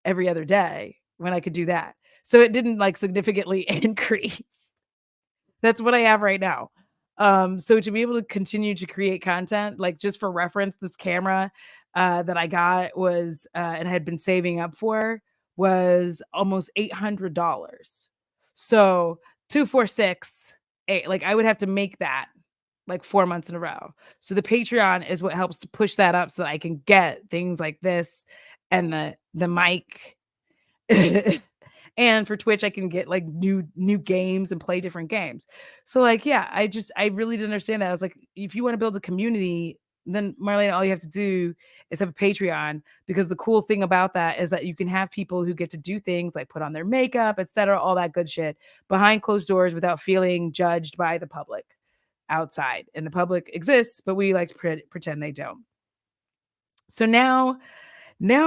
day when I could do that. So it didn't like significantly increase. That's what I have right now. So to be able to continue to create content, like just for reference, this camera that I got was and I had been saving up for was almost $800. So 246, eight, like I would have to make that like 4 months in a row. So the Patreon is what helps to push that up so that I can get things like this and the mic. And for Twitch, I can get like new games and play different games. So like, yeah, I really didn't understand that. I was like, if you want to build a community, then Marlena, all you have to do is have a Patreon because the cool thing about that is that you can have people who get to do things like put on their makeup, etc., all that good shit behind closed doors without feeling judged by the public outside. And the public exists, but we like to pretend they don't. So now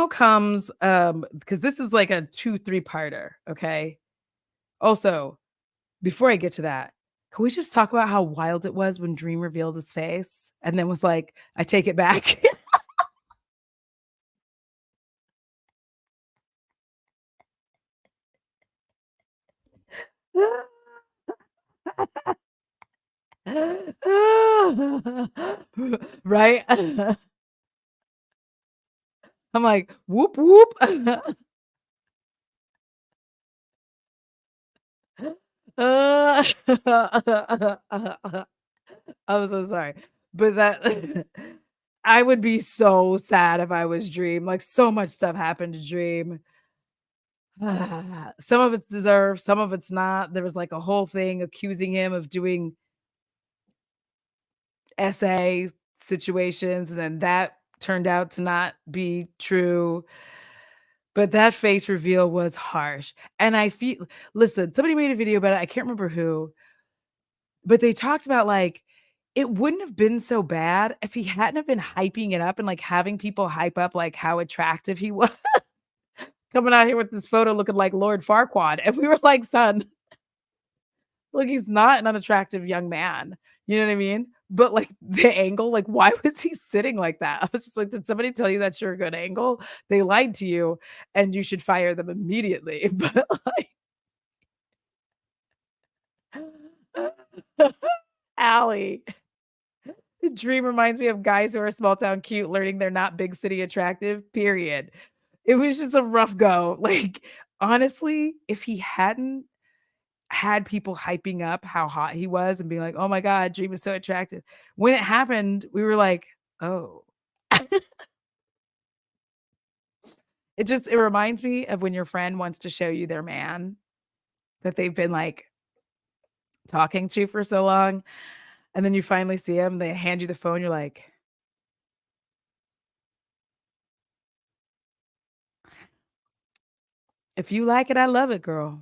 comes because this is like a 2-3-parter, okay? Also, before I get to that, can we just talk about how wild it was when Dream revealed his face and then was like, "I take it back." Right? I'm like, "Whoop whoop." Uh, I'm so sorry. But that I would be so sad if I was Dream. Like so much stuff happened to Dream. Some of it's deserved, some of it's not. There was like a whole thing accusing him of doing essay situations, and then that turned out to not be true. But that face reveal was harsh. And I feel listen, somebody made a video about it. I can't remember who, but they talked about like it wouldn't have been so bad if he hadn't have been hyping it up and like having people hype up like how attractive he was coming out here with this photo looking like Lord Farquaad. And we were like, son, look, he's not an unattractive young man. You know what I mean? But like the angle, like why was he sitting like that? I was just like, did somebody tell you that's your good angle? They lied to you and you should fire them immediately. But like Allie. Dream reminds me of guys who are small town cute learning they're not big city attractive, period. It was just a rough go. Like, honestly, if he hadn't had people hyping up how hot he was and being like, "Oh my god, Dream is so attractive." When it happened, we were like, "Oh." It reminds me of when your friend wants to show you their man that they've been, like, talking to for so long, and then you finally see him, they hand you the phone, you're like, "If you like it, I love it, girl.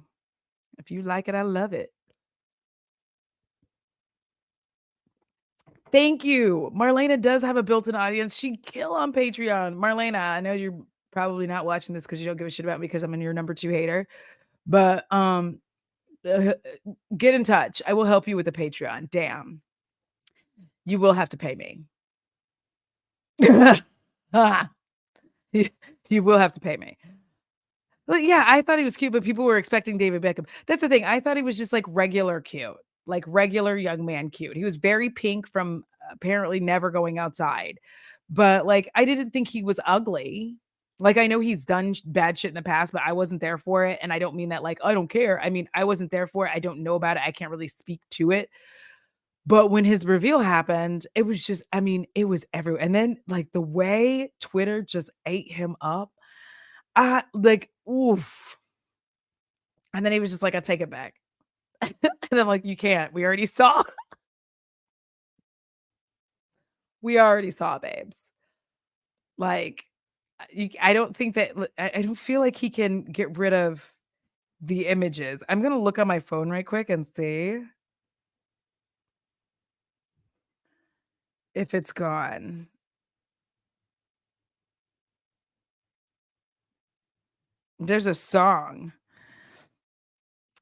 If you like it, I love it." Thank you. Marlena does have a built-in audience. She'd kill on Patreon. Marlena, I know you're probably not watching this because you don't give a shit about me because I'm your number 2 hater, but, uh, get in touch. I will help you with the Patreon. Damn. You will have to pay me. You you will have to pay me. Well, yeah, I thought he was cute, but people were expecting David Beckham. That's the thing. I thought he was just like regular cute, like regular young man cute. He was very pink from apparently never going outside. But like I didn't think he was ugly. Like I know he's done bad shit in the past, but I wasn't there for it. And I don't mean that like I don't care. I mean, I wasn't there for it. I don't know about it. I can't really speak to it. But when his reveal happened, it was just, I mean, it was everywhere. And then like the way Twitter just ate him up, like, oof. And then he was just like, "I take it back." And I'm like, "You can't. We already saw. We already saw, babes." Like, I don't think that I don't feel like he can get rid of the images. I'm gonna look on my phone right quick and see if it's gone. There's a song.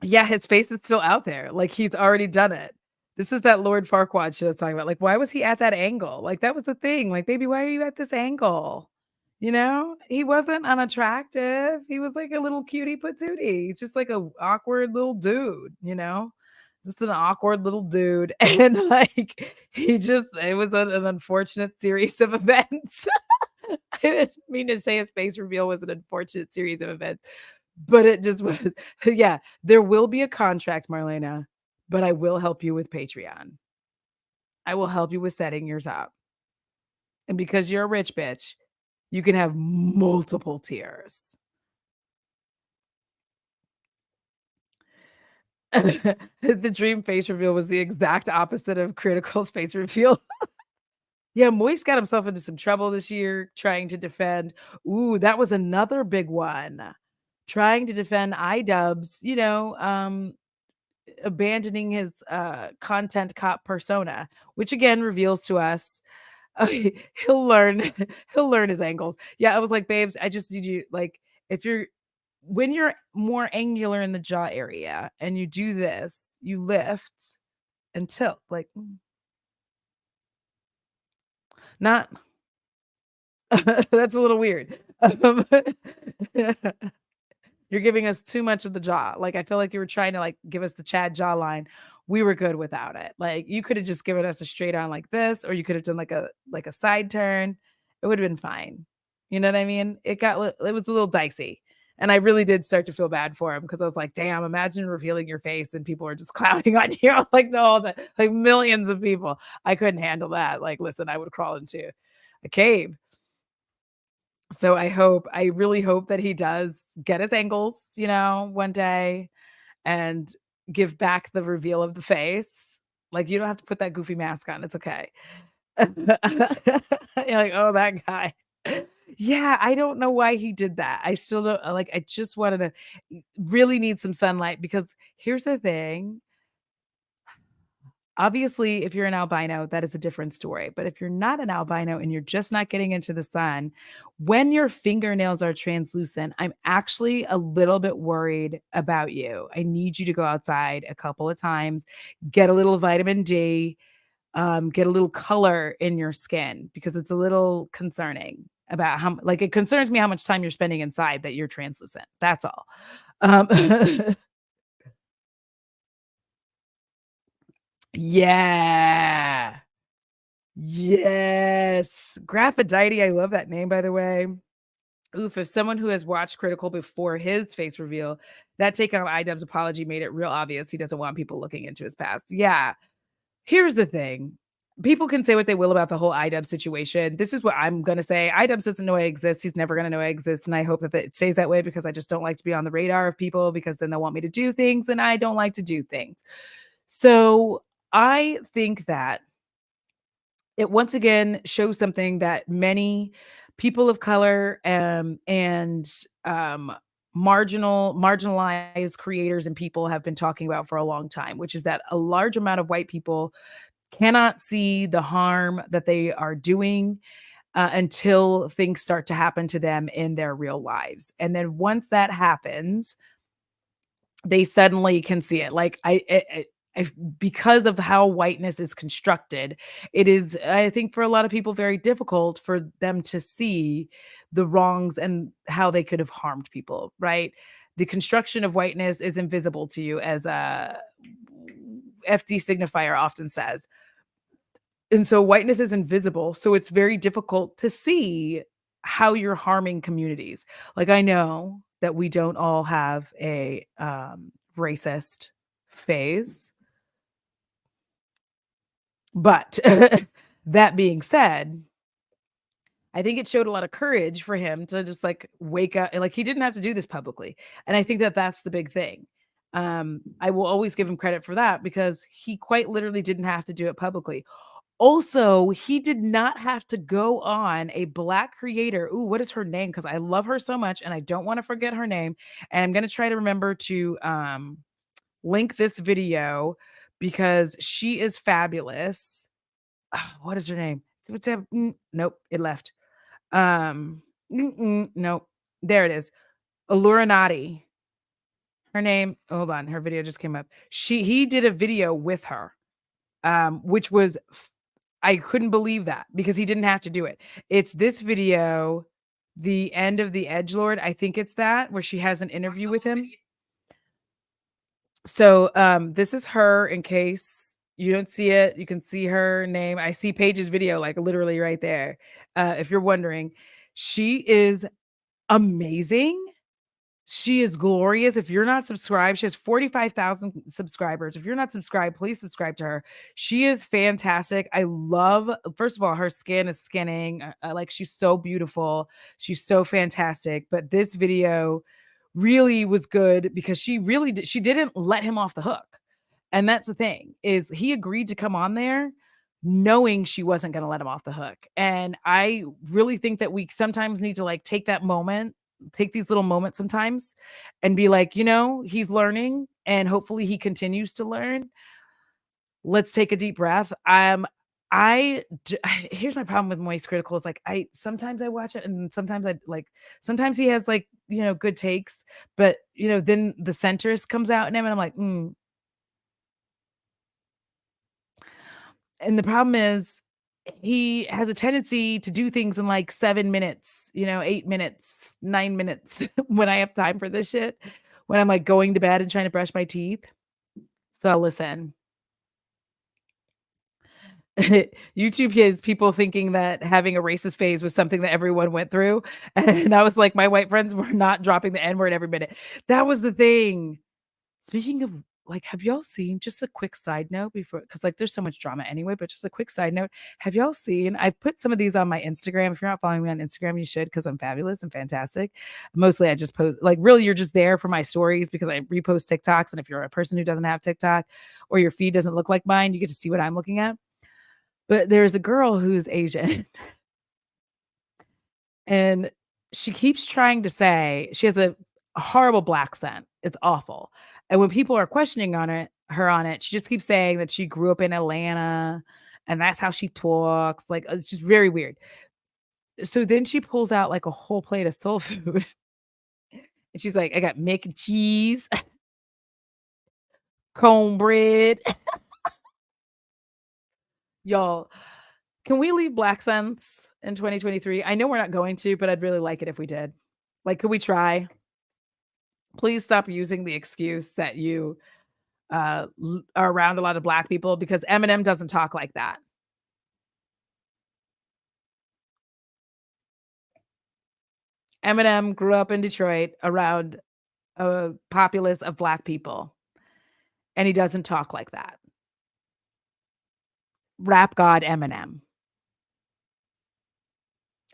Yeah, his face is still out there, like, he's already done it. This is that Lord Farquaad shit I was talking about, like, why was he at that angle? Like, that was the thing, like, "Baby, why are you at this angle?" You know? He wasn't unattractive, he was like a little cutie patootie, just like a awkward little dude, you know? Just an awkward little dude, and, like, he just it was an unfortunate series of events. I didn't mean to say his face reveal was an unfortunate series of events. But it just was yeah, there will be a contract, Marlena, but I will help you with Patreon. I will help you with setting yours up. And because you're a rich bitch, you can have multiple tiers. The dream face reveal was the exact opposite of Critical's face reveal. Yeah, Moist got himself into some trouble this year trying to defend. Ooh, that was another big one. Trying to defend iDubbbz, abandoning his content cop persona, which again reveals to us he'll learn he'll learn his angles. Yeah, I was like, babes, I just need you like if you're when you're more angular in the jaw area and you do this, you lift and tilt like not that's a little weird. You're giving us too much of the jaw. Like, I feel like you were trying to, like, give us the Chad jawline. We were good without it. Like, you coulda just given us a straight on like this, or you could have done like a side turn. It would have been fine. You know what I mean? It was a little dicey. And I really did start to feel bad for him because I was like, damn, imagine revealing your face and people are just clowning on you like the whole time, like millions of people. I couldn't handle that. Like, listen, I would crawl into a cave. So I really hope that he does get his angles, one day and give back the reveal of the face. Like, you don't have to put that goofy mask on. It's okay. You're like, "Oh, that guy." Yeah, I don't know why he did that. I still don't like, I just wanted to really need some sunlight because here's the thing. Obviously, if you're an albino, that is a different story. But if you're not an albino and you're just not getting into the sun, when your fingernails are translucent, I'm actually a little bit worried about you. I need you to go outside a couple of times, get a little vitamin D, get a little color in your skin because it's a little concerning about like it concerns me how much time you're spending inside that you're translucent. That's all. Um, yeah. Yes. Graphidite, I love that name, by the way. Oof, if someone who has watched Critical before his face reveal, that take on iDubbbz apology made it real obvious he doesn't want people looking into his past. Yeah. Here's the thing. People can say what they will about the whole iDubbbz situation. This is what I'm going to say. iDubbbz doesn't know I exist. He's never going to know I exist. And I hope that it stays that way because I just don't like to be on the radar of people because then they'll want me to do things and I don't like to do things. So I think that it once again shows something that many people of color and marginalized creators and people have been talking about for a long time, which is that a large amount of white people cannot see the harm that they are doing until things start to happen to them in their real lives. And then once that happens, they suddenly can see it. Like I because of how whiteness is constructed, it is, I think, for a lot of people very difficult for them to see the wrongs and how they could have harmed people, right? The construction of whiteness is invisible to you, as a FD signifier often says. And so whiteness is invisible. So it's very difficult to see how you're harming communities. Like, I know that we don't all have a racist phase, but that being said, I think it showed a lot of courage for him to just like wake up. Like, he didn't have to do this publicly. And I think that that's the big thing. I will always give him credit for that because he quite literally didn't have to do it publicly. Also, he did not have to go on a Black creator. Ooh, what is her name? Because I love her so much and I don't want to forget her name. And I'm going to try to remember to link this video because she is fabulous. Ah, what is her name? What's that? Nope, it left. Nope. There it is. Illuminati. Her name, hold on, her video just came up. He did a video with her, which was I couldn't believe that because he didn't have to do it. It's this video, The End of the Edgelord. I think it's that where she has an interview with him. So this is her in case you don't see it. You can see her name. I see Paige's video like literally right there. If you're wondering, she is amazing. She is glorious. If you're not subscribed, she has 45,000 subscribers. If you're not subscribed, please subscribe to her. She is fantastic. I love, first of all, her skin is skinning. Like, she's so beautiful. She's so fantastic. But this video really was good because she didn't let him off the hook. And that's the thing, is he agreed to come on there knowing she wasn't going to let him off the hook. And I really think that we sometimes need to like take that moment, take these little moments sometimes and be like, he's learning and hopefully he continues to learn. Let's take a deep breath. Here's my problem with Moist Critical is like sometimes I watch it and sometimes I like sometimes he has like good takes, but then the centrist comes out in him and I'm like, And the problem is he has a tendency to do things in like 7 minutes, 8 minutes, 9 minutes when I have time for this shit, when I'm like going to bed and trying to brush my teeth. So listen, YouTube has people thinking that having a racist phase was something that everyone went through. And I was like, my white friends were not dropping the N word every minute. That was the thing. Speaking of, like, have y'all seen, just a quick side note before, because like there's so much drama anyway, but just a quick side note. Have y'all seen, I put some of these on my Instagram. If you're not following me on Instagram, you should, because I'm fabulous and fantastic. Mostly I just post, like, really, you're just there for my stories because I repost TikToks. And if you're a person who doesn't have TikTok or your feed doesn't look like mine, you get to see what I'm looking at. But there's a girl who's Asian and she keeps trying to say she has a horrible black scent. It's awful. And when people are questioning her on it, she just keeps saying that she grew up in Atlanta and that's how she talks. Like, it's just very weird. So then she pulls out like a whole plate of soul food and she's like, I got mac and cheese, cornbread. Y'all, can we leave black scents in 2023? I know we're not going to, but I'd really like it if we did. Like, could we try? Please stop using the excuse that you are around a lot of black people, because Eminem doesn't talk like that. Eminem grew up in Detroit around a populace of black people, and he doesn't talk like that. Rap god Eminem.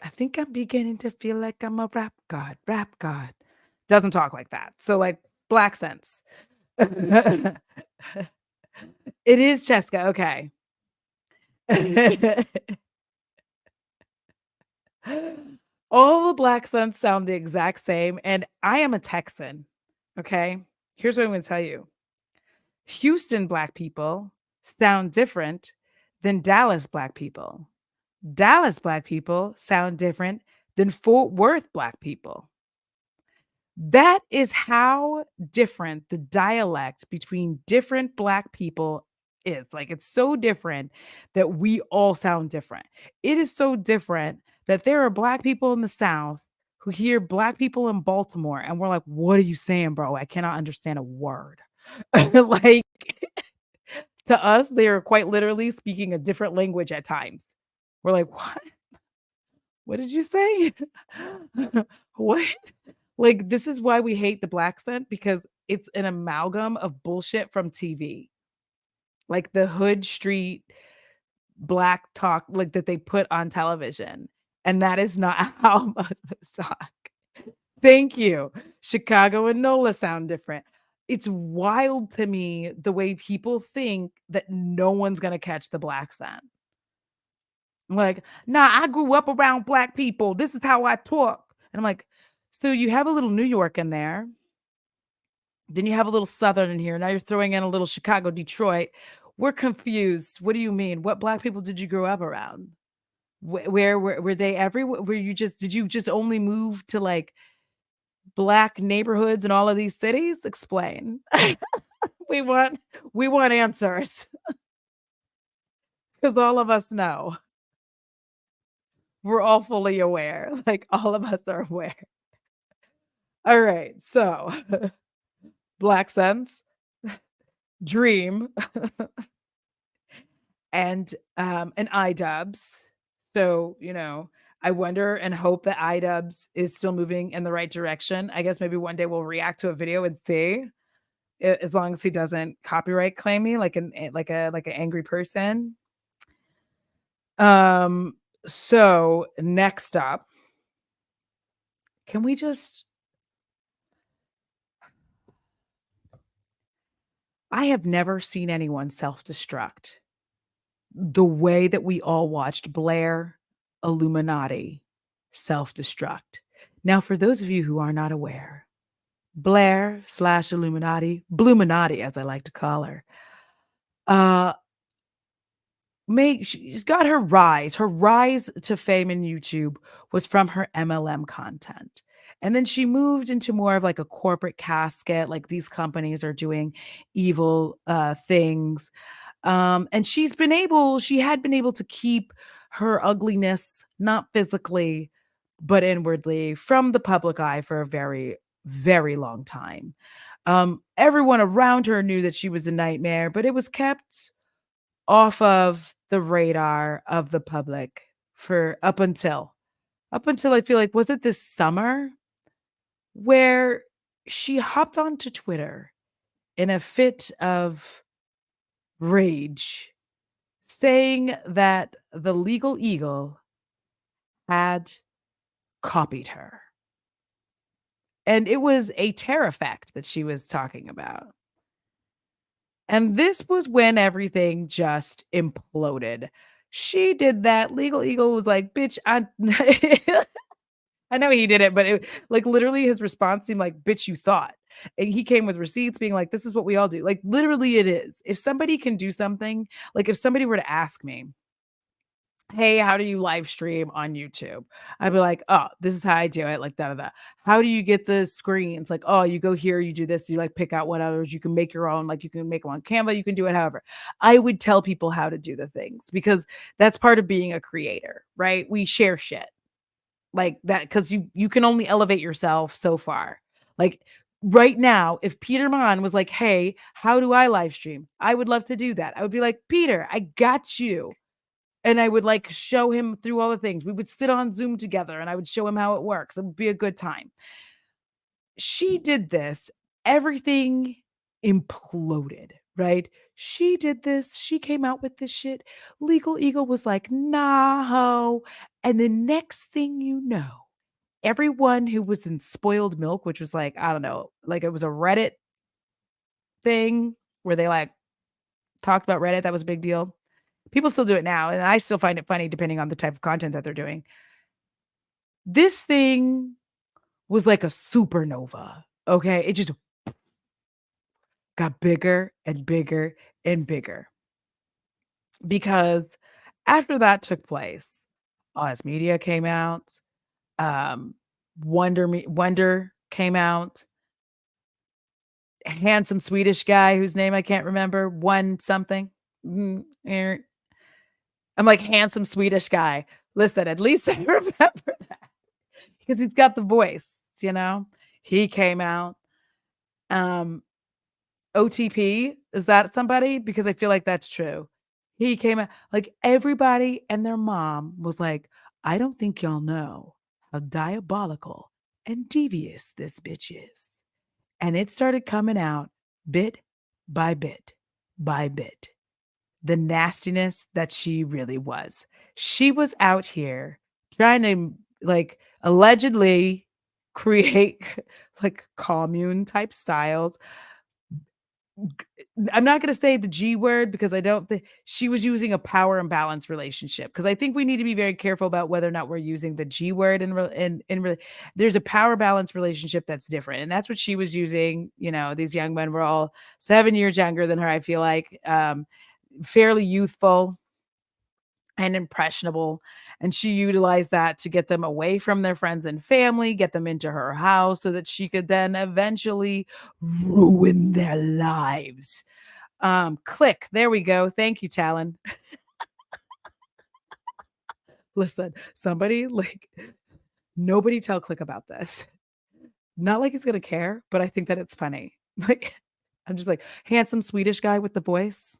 I think I'm beginning to feel like I'm a rap god. Rap god. Doesn't talk like that. So, like, black sense. It is Cheska. Okay. All the black sons sound the exact same, and I am a Texan, okay? Here's what I'm gonna tell you. Houston black people sound different than Dallas black people. Dallas black people sound different than Fort Worth black people. That is how different the dialect between different black people is. Like, it's so different that we all sound different. It is so different that there are black people in the South who hear black people in Baltimore and we're like, what are you saying, bro? I cannot understand a word. Like, to us, they are quite literally speaking a different language at times. We're like, what? What did you say? What? Like, this is why we hate the black scent, because it's an amalgam of bullshit from TV. Like the hood street black talk, like, that they put on television. And that is not how most of us talk. Thank you. Chicago and NOLA sound different. It's wild to me the way people think that no one's gonna catch the black scent. Like, nah, I grew up around black people. This is how I talk. And I'm like, so you have a little New York in there. Then you have a little Southern in here. Now you're throwing in a little Chicago, Detroit. We're confused. What do you mean? What black people did you grow up around? Where were they everywhere? Did you just only move to like black neighborhoods in all of these cities? Explain. we want we want answers because all of us know. We're all fully aware. Like, all of us are aware. All right. So, Black Sense, Dream, and iDubbbz. So, I wonder and hope that iDubbbz is still moving in the right direction. I guess maybe one day we'll react to a video and see, as long as he doesn't copyright claim me like an angry person. Um, so next up, can we just I have never seen anyone self-destruct the way that we all watched Blair Illuminati self-destruct. Now, for those of you who are not aware, Blair slash Illuminati, Bluminati, as I like to call her, uh, she's got her rise. Her rise to fame in YouTube was from her MLM content. And then she moved into more of like a corporate casket, like these companies are doing evil things. And she had been able to keep her ugliness, not physically, but inwardly from the public eye for a very, very long time. Everyone around her knew that she was a nightmare, but it was kept off of the radar of the public for up until I feel like, was it this summer where she hopped onto Twitter in a fit of rage saying that the legal eagle had copied her. And it was a terror effect that she was talking about. And this was when everything just imploded. She did that. Legal Eagle was like, bitch, I know he did it, but like literally his response seemed like, bitch, you thought. And he came with receipts being like, this is what we all do. Like literally it is. If somebody can do something, like if somebody were to ask me, hey, how do you live stream on YouTube? I'd be like, oh, this is how I do it. Like, da da da. How do you get the screens? Like, oh, you go here, you do this, you like pick out what others, you can make your own, like, you can make them on Canva, you can do it however. I would tell people how to do the things because that's part of being a creator, right? We share shit like that because you can only elevate yourself so far. Like, right now, if Peter Mon was like, hey, how do I live stream? I would love to do that. I would be like, Peter, I got you. And I would like show him through all the things. We would sit on Zoom together and I would show him how it works. It would be a good time. She did this. Everything imploded, right? She did this. She came out with this shit. Legal Eagle was like, nah, ho. And the next thing you know, everyone who was in Spoiled Milk, which was like, I don't know, like it was a Reddit thing where they like talked about Reddit. That was a big deal. People still do it now, and I still find it funny depending on the type of content that they're doing. This thing was like a supernova, okay? It just got bigger and bigger and bigger because after that took place, Oz Media came out, um, Wonder came out, handsome Swedish guy whose name I can't remember, one something. I'm like, handsome Swedish guy. Listen, at least I remember that because he's got the voice, you know? He came out. Um, OTP, is that somebody? Because I feel like that's true. He came out like everybody and their mom was like, I don't think y'all know how diabolical and devious this bitch is. And it started coming out bit by bit by bit. The nastiness that she really was. She was out here trying to like allegedly create like commune type styles. I'm not going to say the G word because I don't think she was using a power imbalance relationship because I think we need to be very careful about whether or not we're using the G word there's a power balance relationship that's different and that's what she was using. You know, these young men were all 7 years younger than her. I feel like fairly youthful and impressionable. And she utilized that to get them away from their friends and family, get them into her house so that she could then eventually ruin their lives. Click. There we go. Thank you, Talon. Listen, somebody like nobody tell Click about this. Not like he's gonna care, but I think that it's funny. Like, I'm just like, handsome Swedish guy with the voice.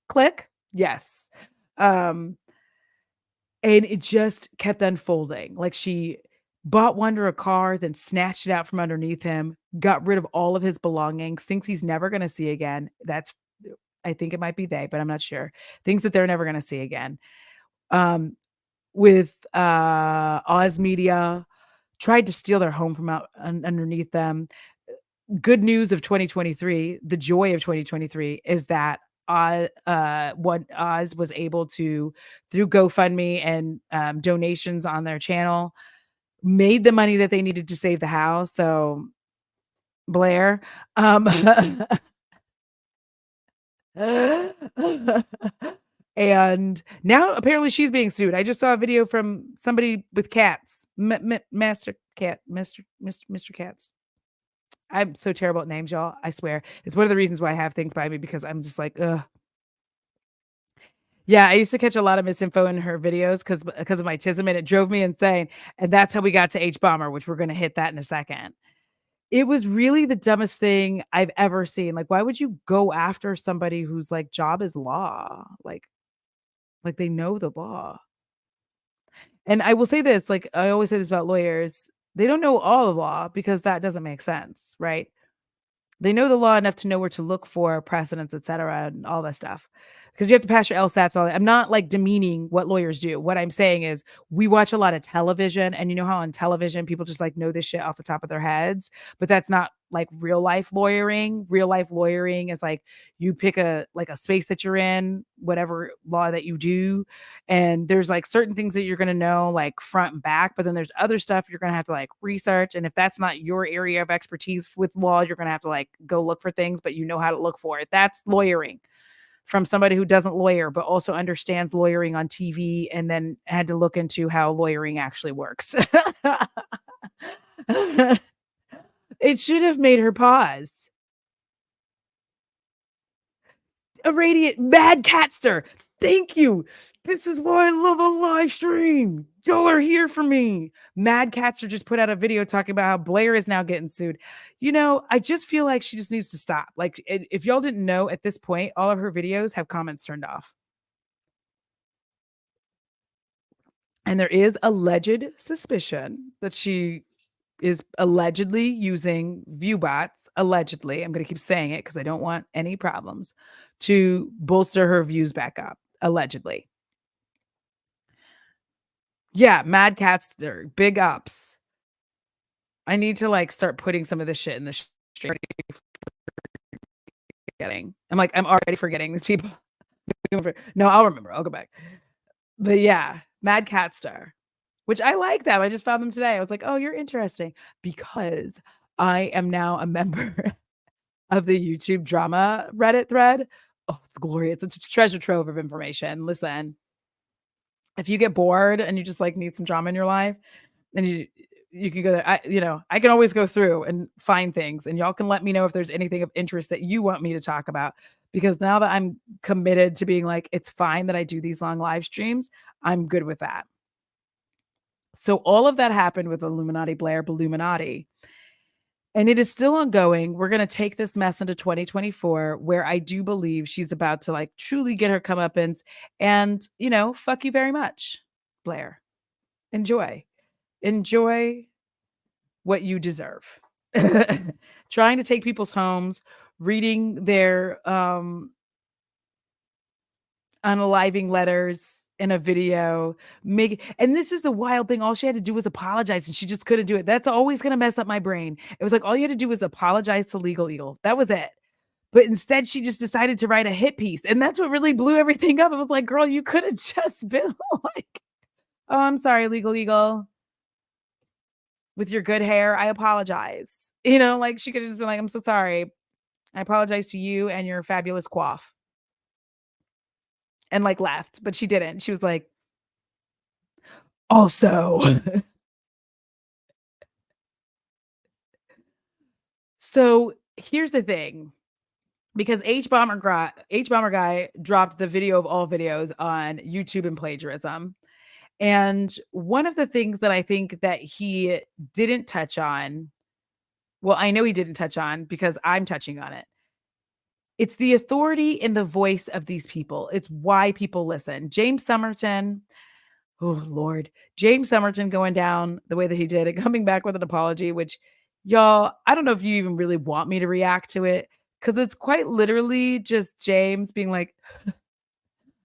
Click. Yes. Um, And it just kept unfolding. Like, she bought Wonder a car, then snatched it out from underneath him, got rid of all of his belongings, thinks he's never gonna see again. That's I think it might be they, but I'm not sure. Things that they're never gonna see again. Um, with, Oz Media, tried to steal their home from out underneath them. Good news of 2023, the joy of 2023 is that what Oz was able to, through GoFundMe and, donations on their channel, made the money that they needed to save the house. So, Blair, um, and now apparently she's being sued. I just saw a video from somebody with cats, Master Cat, Mr. Cats. I'm so terrible at names, y'all. I swear. It's one of the reasons why I have things by me because I'm just like, ugh. Yeah, I used to catch a lot of misinfo in her videos because of my tism, and it drove me insane. And that's how we got to H-Bomber, which we're gonna hit that in a second. It was really the dumbest thing I've ever seen. Like, why would you go after somebody whose, like, job is law? Like they know the law. And I will say this, like, I always say this about lawyers, they don't know all the law because that doesn't make sense, right? They know the law enough to know where to look for precedents, et cetera, and all that stuff. Because you have to pass your LSATs, all that. I'm not, like, demeaning what lawyers do. What I'm saying is we watch a lot of television, and you know how on television people just, like, know this shit off the top of their heads, but that's not, like, real life lawyering. Real life lawyering is, like, you pick a space that you're in, whatever law that you do, and there's, like, certain things that you're gonna know, like, front and back, but then there's other stuff you're gonna have to, like, research, and if that's not your area of expertise with law, you're gonna have to, like, go look for things, but you know how to look for it. That's lawyering from somebody who doesn't lawyer, but also understands lawyering on TV and then had to look into how lawyering actually works. It should have made her pause. A radiant mad catster. Thank you. This is why I love a live stream. Y'all are here for me. Mad Catster just put out a video talking about how Blair is now getting sued. You know, I just feel like she just needs to stop. Like, if y'all didn't know at this point, all of her videos have comments turned off. And there is alleged suspicion that she is allegedly using view bots, allegedly. I'm going to keep saying it because I don't want any problems to bolster her views back up, allegedly. Yeah, Mad Catster, big ups. I need to like start putting some of this shit in the stream. I'm like, I'm already forgetting these people. No, I'll remember. I'll go back. But yeah, Mad Catster, which I like them. I just found them today. I was like, oh, you're interesting because I am now a member of the YouTube drama Reddit thread. Oh, it's glorious. It's a treasure trove of information. Listen, if you get bored and you just like need some drama in your life, and you can go there. I can always go through and find things, and y'all can let me know if there's anything of interest that you want me to talk about. Because now that I'm committed to being like, it's fine that I do these long live streams, I'm good with that. So all of that happened with Illuminati Blair Illuminati. And it is still ongoing. We're going to take this mess into 2024, where I do believe she's about to like truly get her comeuppance. And, fuck you very much, Blair. Enjoy. Enjoy what you deserve. Trying to take people's homes, reading their unaliving letters in a video, and this is the wild thing. All she had to do was apologize, and she just couldn't do it. That's always going to mess up my brain. It was like all you had to do was apologize to Legal Eagle. That was it. But instead, she just decided to write a hit piece, and that's what really blew everything up. I was like, girl, you could have just been like, oh, I'm sorry, Legal Eagle. With your good hair, I apologize. Like she could have just been like, I'm so sorry. I apologize to you and your fabulous coif. And like left, but she didn't. She was like, also. So here's the thing. Because HBomberguy dropped the video of all videos on YouTube and plagiarism. And one of the things that I think that he didn't touch on, well, I know he didn't touch on because I'm touching on it. It's the authority in the voice of these people. It's why people listen. James Somerton, Oh Lord. James Somerton going down the way that he did and coming back with an apology, which y'all, I don't know if you even really want me to react to it because it's quite literally just James being like,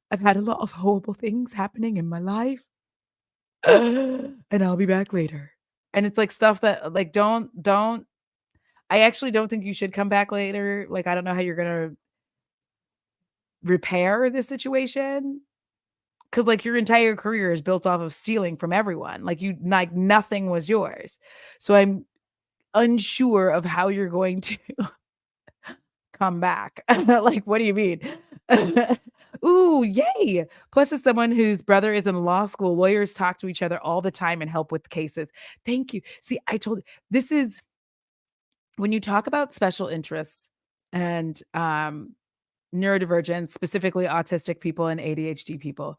I've had a lot of horrible things happening in my life. And I'll be back later. And it's like stuff that like don't I actually don't think you should come back later. Like I don't know how you're gonna repair this situation. 'Cause, like, your entire career is built off of stealing from everyone, like, you like, nothing was yours. So I'm unsure of how you're going to come back. Like, what do you mean? Ooh, yay! Plus, as someone whose brother is in law school, lawyers talk to each other all the time and help with cases. Thank you. See, I told this is when you talk about special interests and, neurodivergence, specifically autistic people and ADHD people.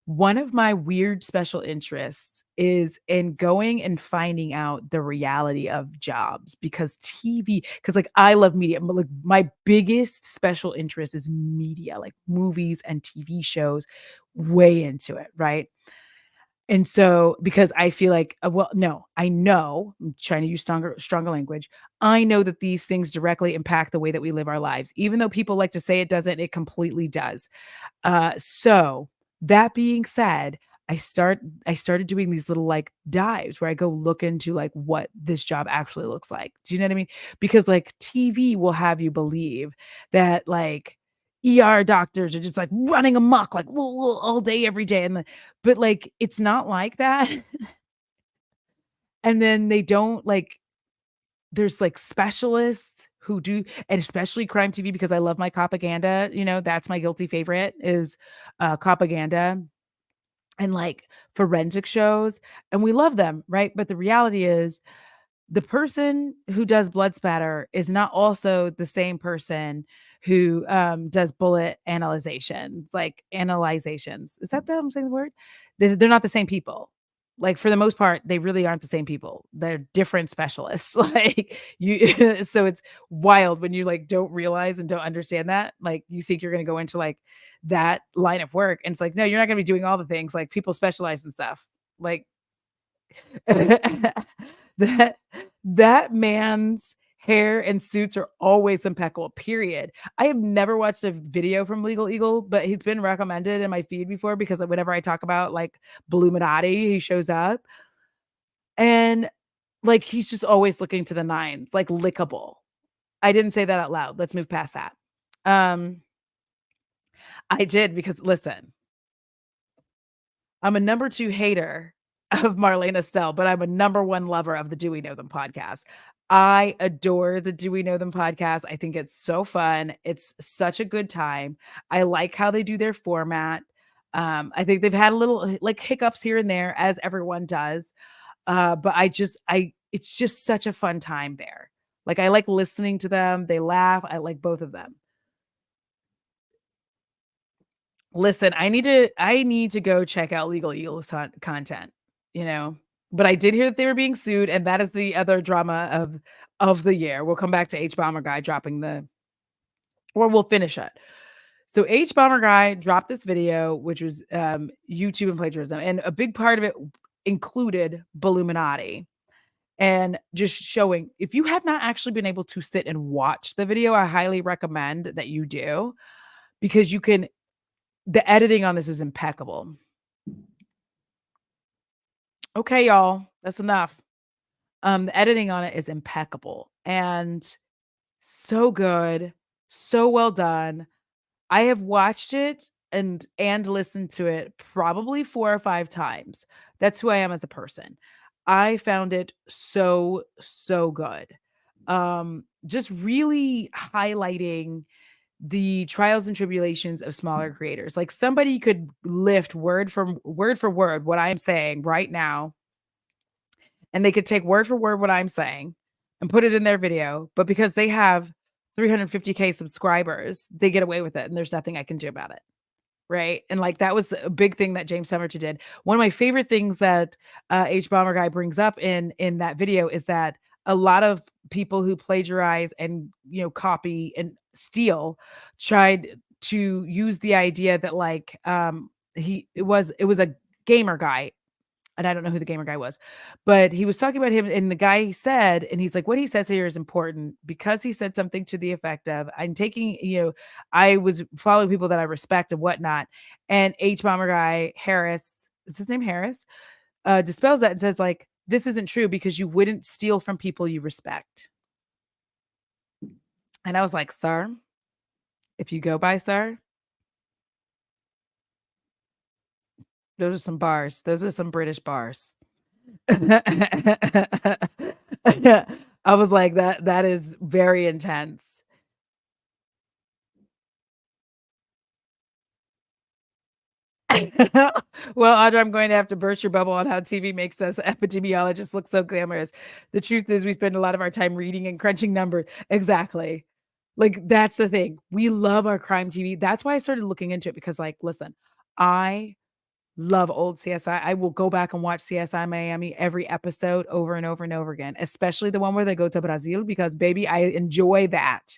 One of my weird special interests is in going and finding out the reality of jobs because because like I love media, but like my biggest special interest is media, like movies and TV shows, way into it, right? And so because I feel like, well, no, I know, I'm trying to use stronger language. I know that these things directly impact the way that we live our lives. Even though people like to say it doesn't, it completely does. So that being said, I started doing these little like dives where I go look into like what this job actually looks like. Do you know what I mean? Because like TV will have you believe that like ER doctors are just like running amok like all day every day but like it's not like that. And then they don't like there's like specialists who do and especially crime TV because I love my propaganda, that's my guilty favorite is propaganda and like forensic shows and we love them, right? But the reality is the person who does blood spatter is not also the same person who does bullet analyzations, like analyzations. Is that the I'm saying the word? They're not the same people. Like for the most part, they really aren't the same people. They're different specialists. Like you, so it's wild when you like don't realize and don't understand that. Like you think you're going to go into like that line of work, and it's like no, you're not going to be doing all the things. Like people specialize in stuff. Like that that man's hair and suits are always impeccable, period. I have never watched a video from Legal Eagle, but he's been recommended in my feed before because whenever I talk about like Illuminati, he shows up. And like he's just always looking to the nines, like lickable. I didn't say that out loud. Let's move past that. Um, I did because listen, I'm a number 2 hater of Marlene Estelle, but I'm a number 1 lover of the Do We Know Them podcast. I adore the Do We Know Them podcast. I think it's so fun. It's such a good time. I like how they do their format. I think they've had a little like hiccups here and there, as everyone does. But it's just such a fun time there. Like I like listening to them. They laugh. I like both of them. Listen, I need to go check out Legal Eagles content, you know? But I did hear that they were being sued, and that is the other drama of the year. We'll come back to HBomberguy dropping the or we'll finish it. So HBomberguy dropped this video, which was YouTube and plagiarism, and a big part of it included Illuminati and just showing if you have not actually been able to sit and watch the video, I highly recommend that you do because you can the editing on this is impeccable. Okay, y'all, that's enough. The editing on it is impeccable and so good, so well done. I have watched it and listened to it probably 4 or 5 times. That's who I am as a person. I found it so, so good. Just really highlighting the trials and tribulations of smaller creators. Like somebody could lift word for word what I'm saying right now, and they could take word for word what I'm saying and put it in their video. But because they have 350K subscribers, they get away with it, and there's nothing I can do about it. Right. And like that was a big thing that James Somerton did. One of my favorite things that HBomberguy brings up in that video is that a lot of people who plagiarize and copy and steal tried to use the idea that like it was a gamer guy, and I don't know who the gamer guy was, but he was talking about him, and the guy said, and he's like, what he says here is important because he said something to the effect of, I'm taking, I was following people that I respect and whatnot, and HBomberguy Harris, is his name Harris? Dispels that and says like, this isn't true because you wouldn't steal from people you respect. And I was like, sir, if you go by sir, those are some bars. Those are some British bars. I was like, that is very intense. Well, Audra, I'm going to have to burst your bubble on how TV makes us epidemiologists look so glamorous. The truth is we spend a lot of our time reading and crunching numbers. Exactly. Like, that's the thing. We love our crime TV. That's why I started looking into it because, like, listen, I love old CSI. I will go back and watch CSI Miami every episode over and over and over again, especially the one where they go to Brazil because, baby, I enjoy that.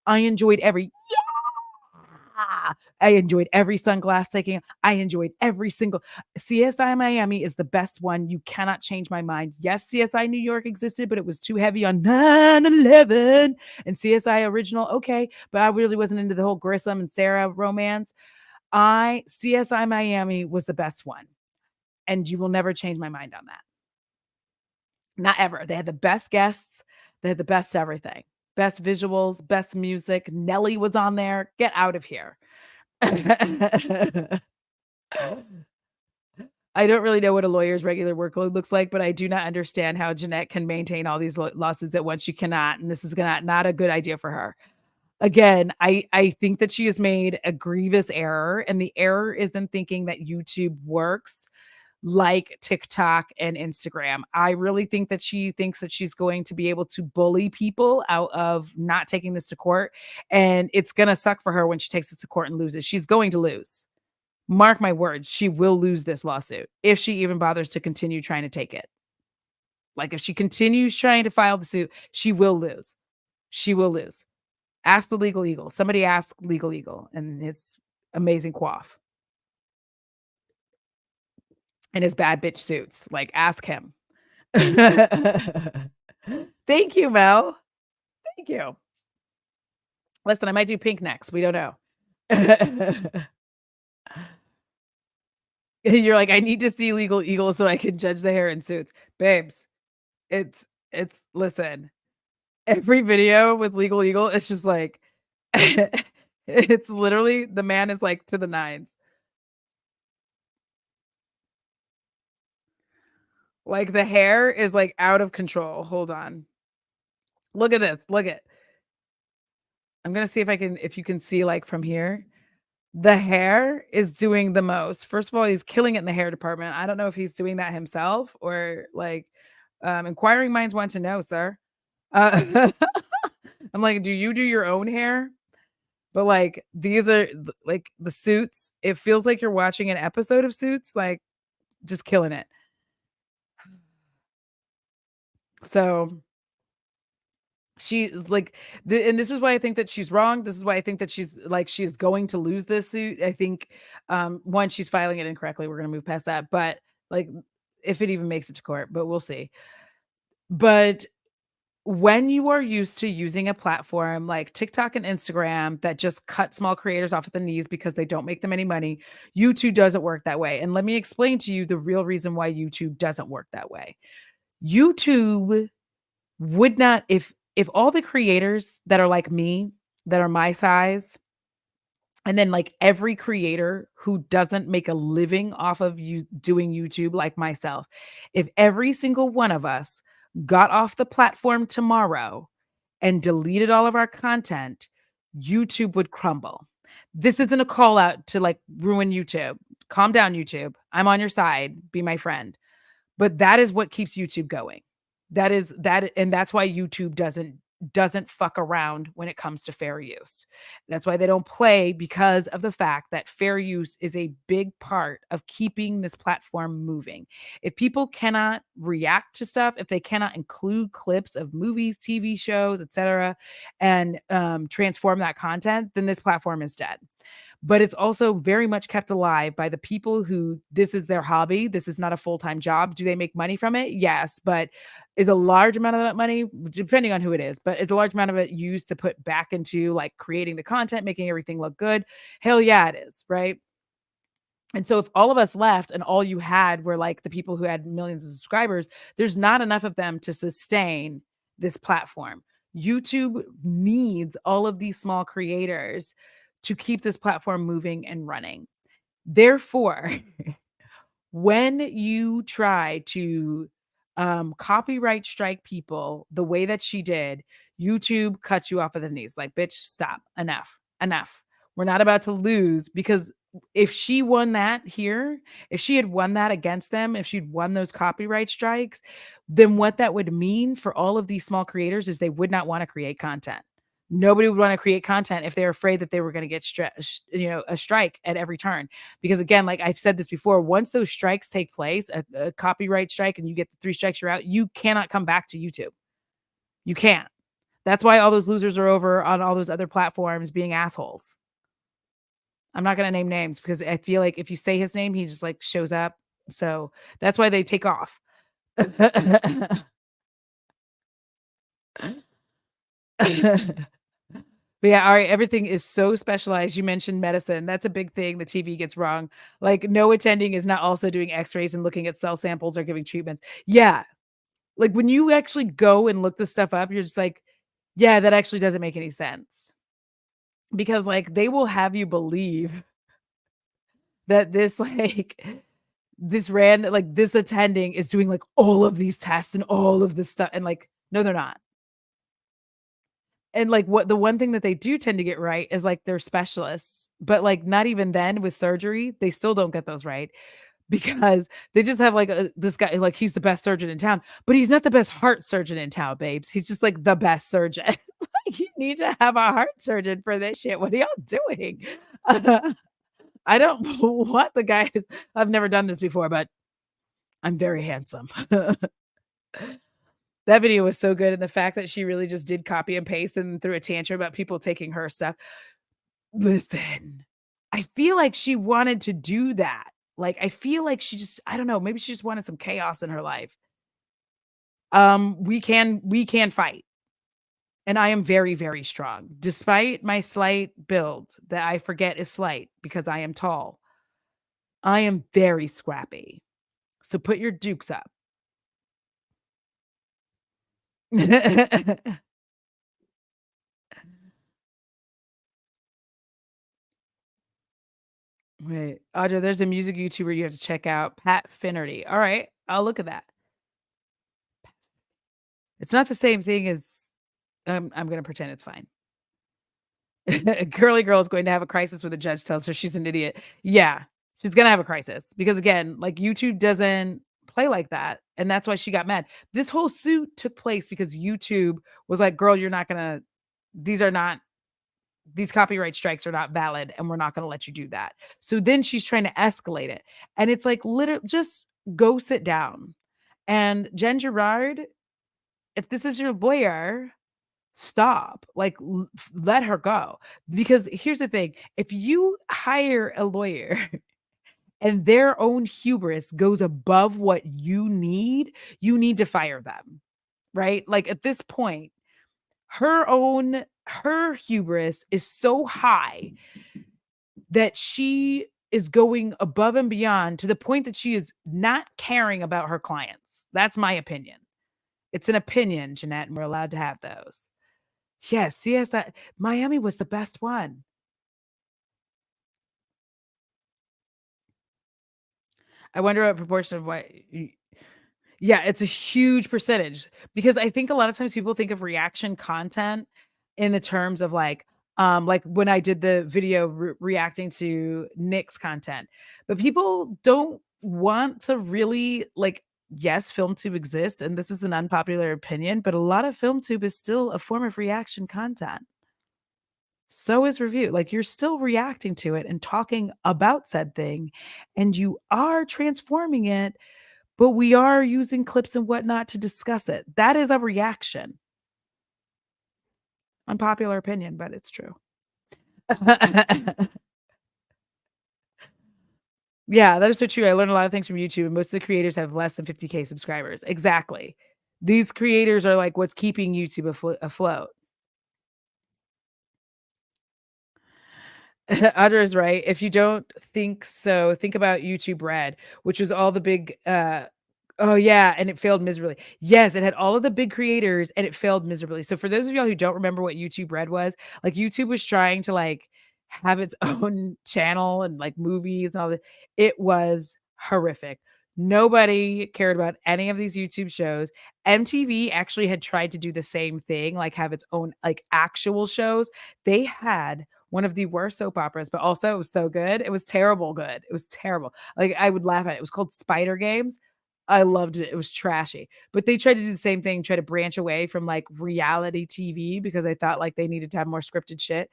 I enjoyed every I enjoyed every sunglass taking. I enjoyed every single CSI Miami is the best one. You cannot change my mind. Yes, CSI New York existed, but it was too heavy on 9/11 and CSI original. Okay, but I really wasn't into the whole Grissom and Sarah romance. CSI Miami was the best one. And you will never change my mind on that. Not ever. They had the best guests. They had the best everything. Best visuals, best music. Nelly was on there. Get out of here. I don't really know what a lawyer's regular workload looks like, but I do not understand how Jeanette can maintain all these lawsuits at once. She cannot, and this is not a good idea for her. Again, I think that she has made a grievous error, and the error is in thinking that YouTube works like TikTok and Instagram. I really think that she thinks that she's going to be able to bully people out of not taking this to court. And it's going to suck for her when she takes it to court and loses. She's going to lose. Mark my words, she will lose this lawsuit if she even bothers to continue trying to take it. Like if she continues trying to file the suit, she will lose. She will lose. Ask the Legal Eagle. Somebody ask Legal Eagle and his amazing quaff. And his bad bitch suits. Like, ask him. Thank you, Mel. Thank you. Listen, I might do pink next. We don't know. You're like, I need to see Legal Eagle so I can judge the hair and suits. Babes, it's listen, every video with Legal Eagle, it's just like, it's literally, the man is like to the nines. Like the hair is like out of control. Hold on. Look at this. Look at. I'm gonna see if you can see like from here. The hair is doing the most. First of all, he's killing it in the hair department. I don't know if he's doing that himself or like inquiring minds want to know, sir. I'm like, do you do your own hair? But like these are like the suits. It feels like you're watching an episode of Suits, like just killing it. So she's like, and this is why I think that she's wrong. This is why I think that she's going to lose this suit. I think one, she's filing it incorrectly. We're gonna move past that, but like if it even makes it to court, but we'll see. But when you are used to using a platform like TikTok and Instagram that just cut small creators off at the knees because they don't make them any money, YouTube doesn't work that way. And let me explain to you the real reason why YouTube doesn't work that way. YouTube would not, if all the creators that are like me, that are my size, and then like every creator who doesn't make a living off of you doing YouTube like myself, if every single one of us got off the platform tomorrow and deleted all of our content, YouTube would crumble. This isn't a call out to like ruin YouTube. Calm down, YouTube. I'm on your side. Be my friend. But that is what keeps YouTube going. And that's why YouTube doesn't fuck around when it comes to fair use. That's why they don't play, because of the fact that fair use is a big part of keeping this platform moving. If people cannot react to stuff, if they cannot include clips of movies, TV shows, etc., and transform that content, then this platform is dead. but it's also very much kept alive by the people who this is their hobby. This is not a full-time job. Do they make money from it? Yes, but is a large amount of that money, depending on who it is, but is a large amount of it used to put back into like creating the content, making everything look good? Hell yeah, it is, right? And so if all of us left and all you had were like the people who had millions of subscribers, there's not enough of them to sustain this platform. YouTube needs all of these small creators to keep this platform moving and running. Therefore, when you try to copyright strike people the way that she did, YouTube cuts you off at the knees. Like, bitch, stop. Enough. Enough. We're not about to lose because if she won that here, if she had won that against them, if she'd won those copyright strikes, then what that would mean for all of these small creators is they would not want to create content. Nobody would want to create content if they're afraid that they were going to get a strike at every turn. Because again, like I've said this before, once those strikes take place, a copyright strike, and you get the 3 strikes, you're out. You cannot come back to YouTube. You can't. That's why all those losers are over on all those other platforms being assholes. I'm not gonna name names because I feel like if you say his name, he just like shows up. So that's why they take off. But yeah, all right, everything is so specialized. You mentioned medicine. That's a big thing the TV gets wrong. Like, no attending is not also doing x-rays and looking at cell samples or giving treatments. Yeah. Like, when you actually go and look this stuff up, you're just like, yeah, that actually doesn't make any sense. Because, like, they will have you believe that this, like, this attending is doing, like, all of these tests and all of this stuff, and, like, no, they're not. And, like, what the one thing that they do tend to get right is, like, they're specialists, but, like, not even then with surgery, they still don't get those right because they just have, like, this guy, like, he's the best surgeon in town, but he's not the best heart surgeon in town, babes. He's just, like, the best surgeon. Like, you need to have a heart surgeon for this shit. What are y'all doing? I don't know what the guy is. I've never done this before, but I'm very handsome. That video was so good, and the fact that she really just did copy and paste and threw a tantrum about people taking her stuff. Listen, I feel like she wanted to do that. Like, I feel like she just I don't know, maybe she just wanted some chaos in her life. We can fight, and I am very, very strong. Despite my slight build that I forget is slight because I am tall, I am very scrappy. So put your dukes up. Wait, Audra, there's a music YouTuber you have to check out, Pat Finnerty. All right, I'll look at that. It's not the same thing as I'm gonna pretend it's fine. Girly girl is going to have a crisis when the judge tells her she's an idiot. Yeah, she's gonna have a crisis because again, like YouTube doesn't play like that, and that's why she got mad. This whole suit took place because YouTube was like, "Girl, you're not gonna. These are not these copyright strikes are not valid and we're not going to let you do that." So then she's trying to escalate it. And it's like literally just go sit down. And Jen Gerard, if this is your lawyer, stop. Like let her go. Because here's the thing, if you hire a lawyer and their own hubris goes above what you need to fire them. Right? Like at this point, her hubris is so high that she is going above and beyond to the point that she is not caring about her clients. That's my opinion. It's an opinion, Jeanette, and we're allowed to have those. Yes, that Miami was the best one. I wonder what proportion of what yeah, it's a huge percentage because I think a lot of times people think of reaction content in the terms of like when I did the video reacting to Nick's content, but people don't want to really like, yes, FilmTube exists, and this is an unpopular opinion, but a lot of FilmTube is still a form of reaction content. So is review. Like you're still reacting to it and talking about said thing, and you are transforming it, but we are using clips and whatnot to discuss it. That is a reaction. Unpopular opinion, but it's true. Yeah, that is so true. I learned a lot of things from YouTube, and most of the creators have less than 50K subscribers. Exactly. These creators are like what's keeping YouTube afloat. Audra is right. If you don't think so, think about YouTube Red, which was all the big oh yeah, and it failed miserably. Yes, it had all of the big creators and it failed miserably. So for those of y'all who don't remember what YouTube Red was, like YouTube was trying to like have its own channel and like movies and all that. It was horrific. Nobody cared about any of these YouTube shows. MTV actually had tried to do the same thing, like have its own like actual shows. They had one of the worst soap operas, but also it was so good. It was terrible good. It was terrible. Like I would laugh at it. It was called Spider Games. I loved it. It was trashy. But they tried to do the same thing, try to branch away from like reality TV because they thought like they needed to have more scripted shit.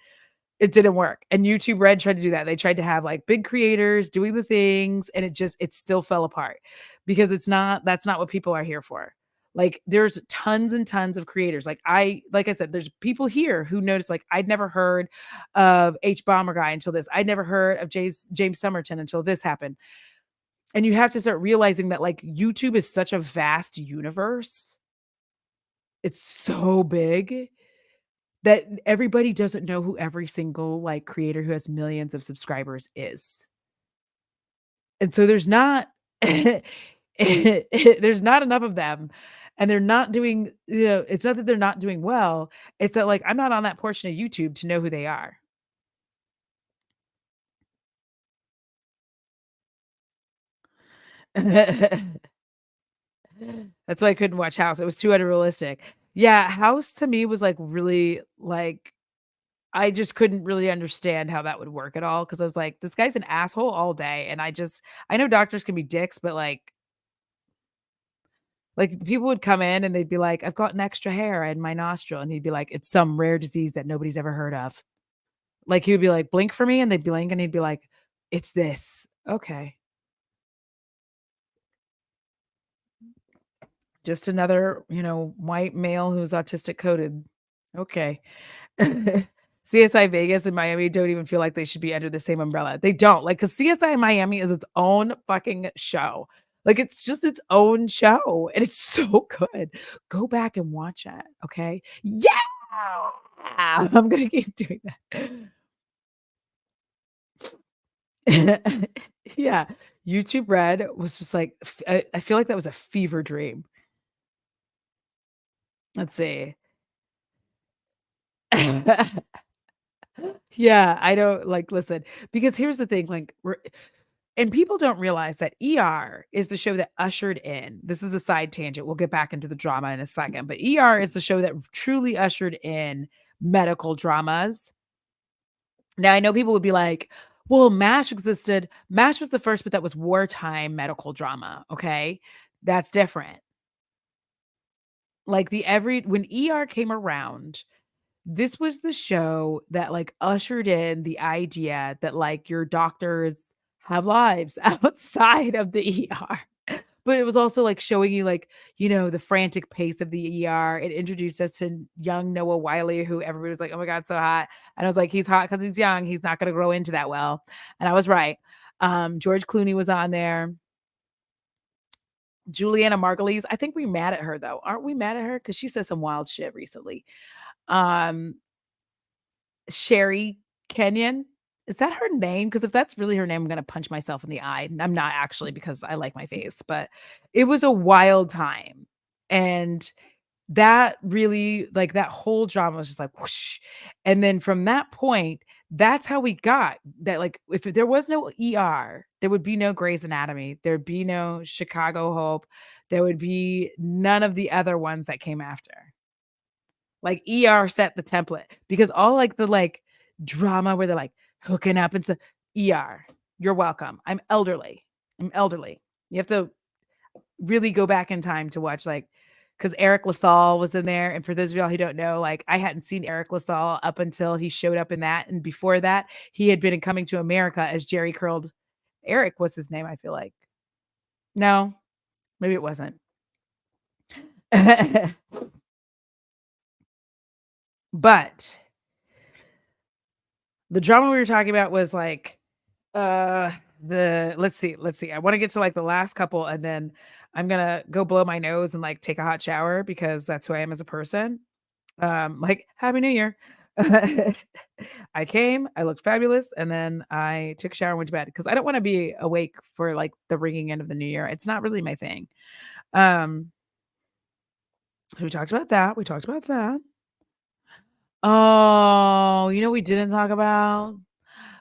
It didn't work. And YouTube Red tried to do that. They tried to have like big creators doing the things and it still fell apart because that's not what people are here for. Like there's tons and tons of creators. Like I said, there's people here who notice like I'd never heard of HBomberguy until this. I'd never heard of James Somerton until this happened. And you have to start realizing that like YouTube is such a vast universe. It's so big that everybody doesn't know who every single, like, creator who has millions of subscribers is. And so there's not there's not enough of them, and they're not doing it's not that they're not doing well, it's that, like, I'm not on that portion of YouTube to know who they are. That's why I couldn't watch House, it was too unrealistic. Yeah, House to me was, like, really, like I just couldn't really understand how that would work at all because I was like, "This guy's an asshole all day," and I know doctors can be dicks, but, like, people would come in and they'd be like, "I've got an extra hair in my nostril," and he'd be like, "It's some rare disease that nobody's ever heard of." Like, he would be like, "Blink for me," and they'd blink, and he'd be like, "It's this." "Okay." Just another, white male who's autistic coded. Okay. CSI Vegas and Miami don't even feel like they should be under the same umbrella. They don't. Like, cause CSI Miami is its own fucking show. Like, it's just its own show, and it's so good. Go back and watch it, okay? Yeah! I'm gonna keep doing that. Yeah. YouTube Red was just like I feel like that was a fever dream. Let's see. Yeah, I don't like listen, because here's the thing, like, and people don't realize that ER is the show that ushered in this is a side tangent, we'll get back into the drama in a second, but ER is the show that truly ushered in medical dramas. Now, I know people would be like, "Well, MASH existed." MASH was the first, but that was wartime medical drama, okay? That's different. Like, the every when ER came around, this was the show that, like, ushered in the idea that, like, your doctors have lives outside of the ER. But it was also, like, showing you, like, the frantic pace of the ER. It introduced us to young Noah Wyle, who everybody was like, "Oh my god, so hot." And I was like, "He's hot because he's young. He's not gonna grow into that well." And I was right. George Clooney was on there. Juliana Margulies. I think we mad at her, though. Aren't we mad at her? Because she said some wild shit recently. Um Sherry Kenyon. Is that her name? Because if that's really her name, I'm gonna punch myself in the eye. And I'm not actually because I like my face, but it was a wild time. And that really like that whole drama was just like whoosh. And then from that point, that's how we got that like if there was no ER, there would be no Grey's Anatomy, there'd be no Chicago Hope, there would be none of the other ones that came after. Like, ER set the template because all, like, the, like, drama where they're, like, hooking up and stuff ER, you're welcome. I'm elderly. I'm elderly. You have to really go back in time to watch, like, because Eric LaSalle was in there, and for those of y'all who don't know, like, I hadn't seen Eric LaSalle up until he showed up in that, and before that, he had been in Coming to America as Jerry Curled Eric was his name, I feel like. No, maybe it wasn't. But the drama we were talking about was, like, let's see. I want to get to like the last couple and then I'm gonna go blow my nose and like take a hot shower because that's who I am as a person. Like Happy New Year. I came, I looked fabulous, and then I took a shower and went to bed because I don't want to be awake for like the ringing end of the new year. It's not really my thing. Um, so we talked about that. We talked about that. Oh, you know what we didn't talk about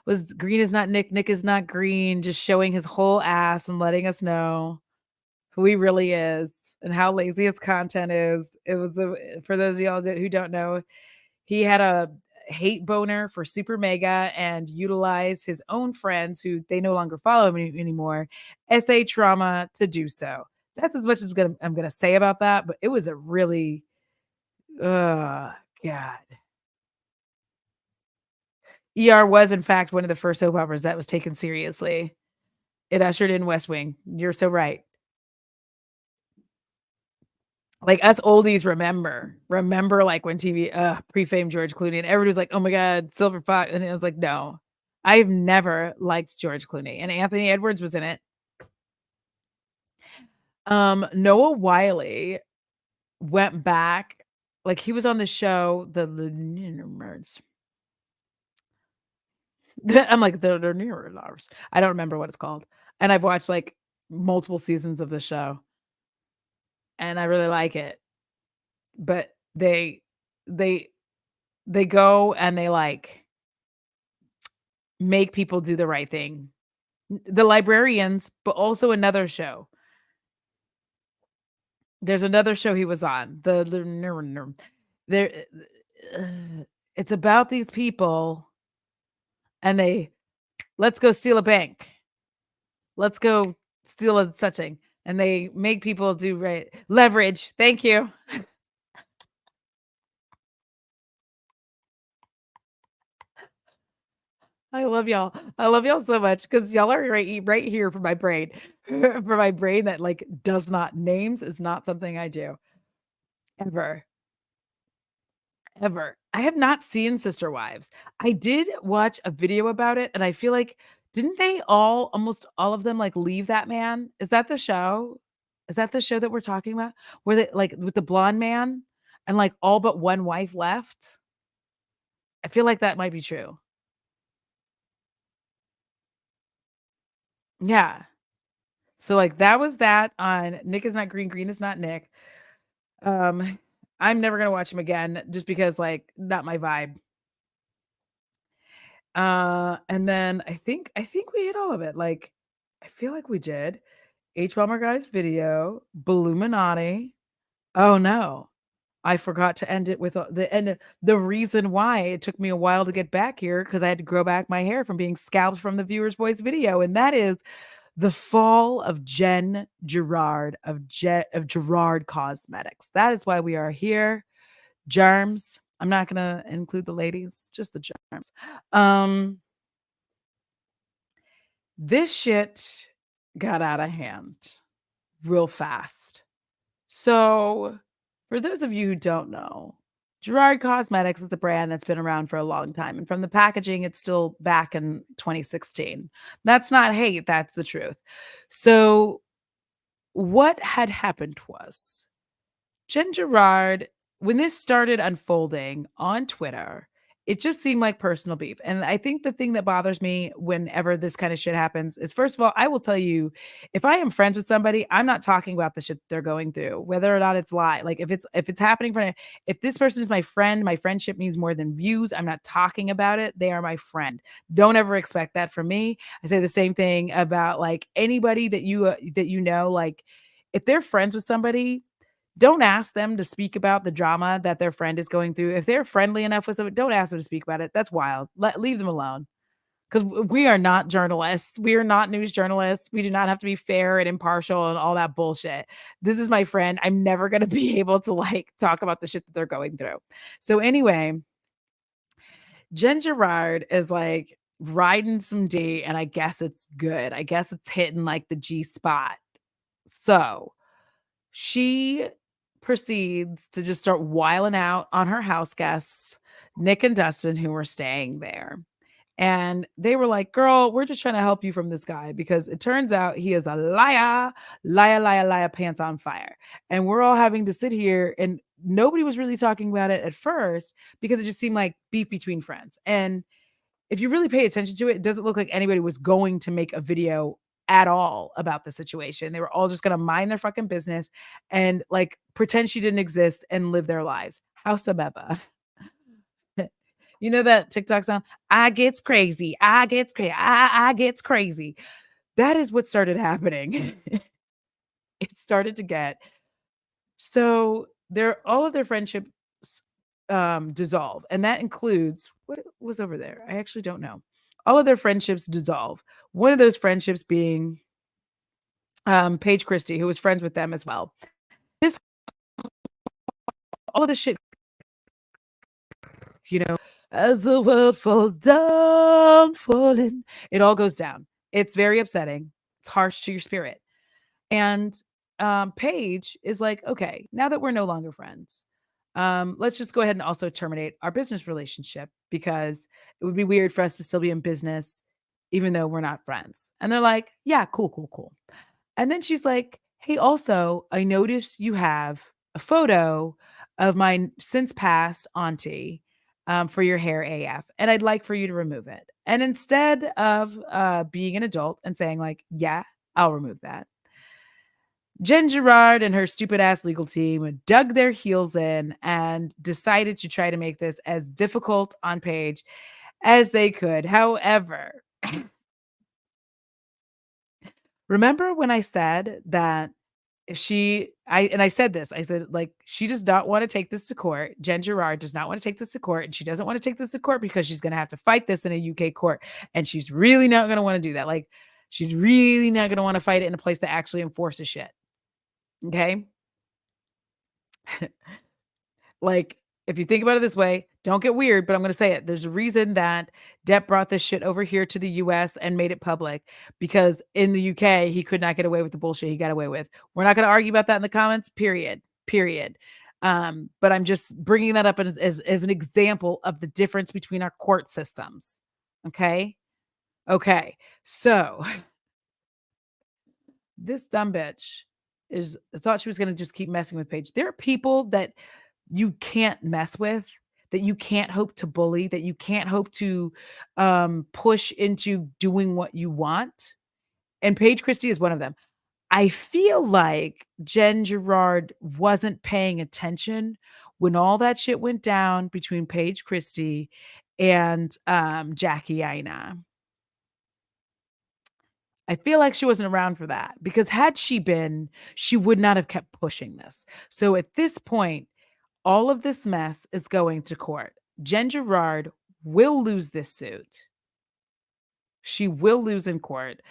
was Green is not Nick, Nick is not Green, just showing his whole ass and letting us know who he really is and how lazy his content is. It was the for those of y'all who don't know, he had a hate boner for Super Mega and utilized his own friends who they no longer follow him anymore, SA trauma to do so. That's as much as I'm gonna say about that, but it was a really, God. ER was in fact one of the first soap operas that was taken seriously. It ushered in West Wing. You're so right. Like us oldies remember like when TV, pre-fame George Clooney and everybody was like, "Oh my God, Silver Fox," and it was like, no, I've never liked George Clooney, and Anthony Edwards was in it. Noah Wiley went back, like he was on the show, the Nerds. I'm like the Nerds. I don't remember what it's called, and I've watched like multiple seasons of the show, and I really like it, but they they go and they like make people do the right thing. The Librarians, but also another show. There's another show he was on. There it's about these people and they let's go steal a bank. Let's go steal a such thing. And they make people do right leverage. Thank you. I love y'all. I love y'all so much because y'all are right here for my brain. For my brain that like does not names is not something I do ever. Ever. I have not seen Sister Wives. I did watch a video about it, and I feel like didn't they all almost all of them, like, leave that man? Is that the show? Is that the show that we're talking about? Where they like, with the blonde man and, like, all but one wife left? I feel like that might be true. Yeah. So, like, that was that on Nick is Not Green, Green is Not Nick. Um, I'm never gonna watch him again just because, like, not my vibe. And then I think we hit all of it. Like, I feel like we did. HBomberguy's video, Illuminati. Oh no, I forgot to end it with the end. The reason why it took me a while to get back here because I had to grow back my hair from being scalped from the viewer's voice video, and that is the fall of Jen Gerard of Gerard Cosmetics. That is why we are here. Germs. I'm not gonna include the ladies, just the germs. Um, This shit got out of hand real fast. So, for those of you who don't know, Gerard Cosmetics is the brand that's been around for a long time. And from the packaging, it's still back in 2016. That's not hate, that's the truth. So, what had happened was Jen Gerard, when this started unfolding on Twitter, it just seemed like personal beef. And I think the thing that bothers me whenever this kind of shit happens is, first of all, I will tell you, if I am friends with somebody, I'm not talking about the shit they're going through, whether or not it's lie. Like if it's happening for if this person is my friend, my friendship means more than views. I'm not talking about it. They are my friend. Don't ever expect that from me. I say the same thing about like anybody that you know, like if they're friends with somebody, don't ask them to speak about the drama that their friend is going through. If they're friendly enough with them, don't ask them to speak about it. That's wild. Leave them alone. Because we are not journalists. We are not news journalists. We do not have to be fair and impartial and all that bullshit. This is my friend. I'm never going to be able to like talk about the shit that they're going through. So anyway, Jen Gerard is like riding some D, and I guess it's good. I guess it's hitting like the G spot. So she proceeds to just start wiling out on her house guests, Nick and Dustin, who were staying there. And they were like, girl, we're just trying to help you from this guy because it turns out he is a liar, liar, liar, liar, pants on fire. And we're all having to sit here and nobody was really talking about it at first because it just seemed like beef between friends. And if you really pay attention to it, it doesn't look like anybody was going to make a video at all about the situation. They were all just going to mind their fucking business and like pretend she didn't exist and live their lives. Howsoever. You know that TikTok sound? I gets crazy. I gets crazy. I gets crazy. That is what started happening. It started to get so their all of their friendships dissolve, and that includes what was over there. I actually don't know. All of their friendships dissolve. One of those friendships being Paige Christie, who was friends with them as well. This all of this shit, you know, as the world falls down, falling, it all goes down. It's very upsetting. It's harsh to your spirit. And Paige is like, okay, now that we're no longer friends, let's just go ahead and also terminate our business relationship because it would be weird for us to still be in business even though we're not friends. And they're like, yeah, cool, cool, cool. And then she's like, hey, also, I noticed you have a photo of my since passed auntie for your hair AF, and I'd like for you to remove it. And instead of being an adult and saying, like, yeah, I'll remove that, Jen Gerard and her stupid ass legal team dug their heels in and decided to try to make this as difficult on Paige as they could. However, remember when I said that if I said this, I said, like, she does not want to take this to court. Jen Gerard does not want to take this to court, and she doesn't want to take this to court because she's going to have to fight this in a UK court, and she's really not going to want to do that. Like, she's really not going to want to fight it in a place that actually enforces shit. Okay? Like, if you think about it this way, don't get weird, but I'm going to say it. There's a reason that Depp brought this shit over here to the US and made it public because in the UK, he could not get away with the bullshit he got away with. We're not going to argue about that in the comments, period. Period. But I'm just bringing that up as an example of the difference between our court systems. Okay. Okay. So this dumb bitch is thought she was going to just keep messing with Paige. There are people that you can't mess with, that you can't hope to bully, that you can't hope to push into doing what you want. And Paige Christie is one of them. I feel like Jen Gerard wasn't paying attention when all that shit went down between Paige Christie and Jackie Aina. I feel like she wasn't around for that because had she been, she would not have kept pushing this. So at this point, all of this mess is going to court. Jen Gerard will lose this suit. She will lose in court.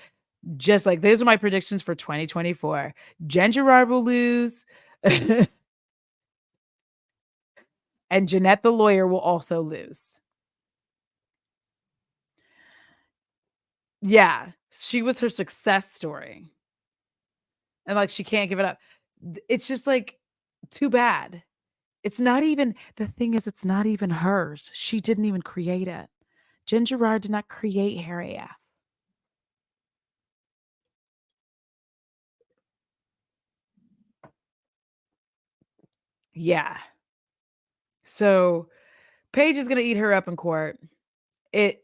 Just like those are my predictions for 2024. Jen Gerard will lose. And Jeanette the lawyer will also lose. Yeah, she was her success story. And like she can't give it up. It's just like too bad. It's not even the thing is it's not even hers. She didn't even create it. Jen Gerard did not create Harry F. Yeah. So Paige is gonna eat her up in court. It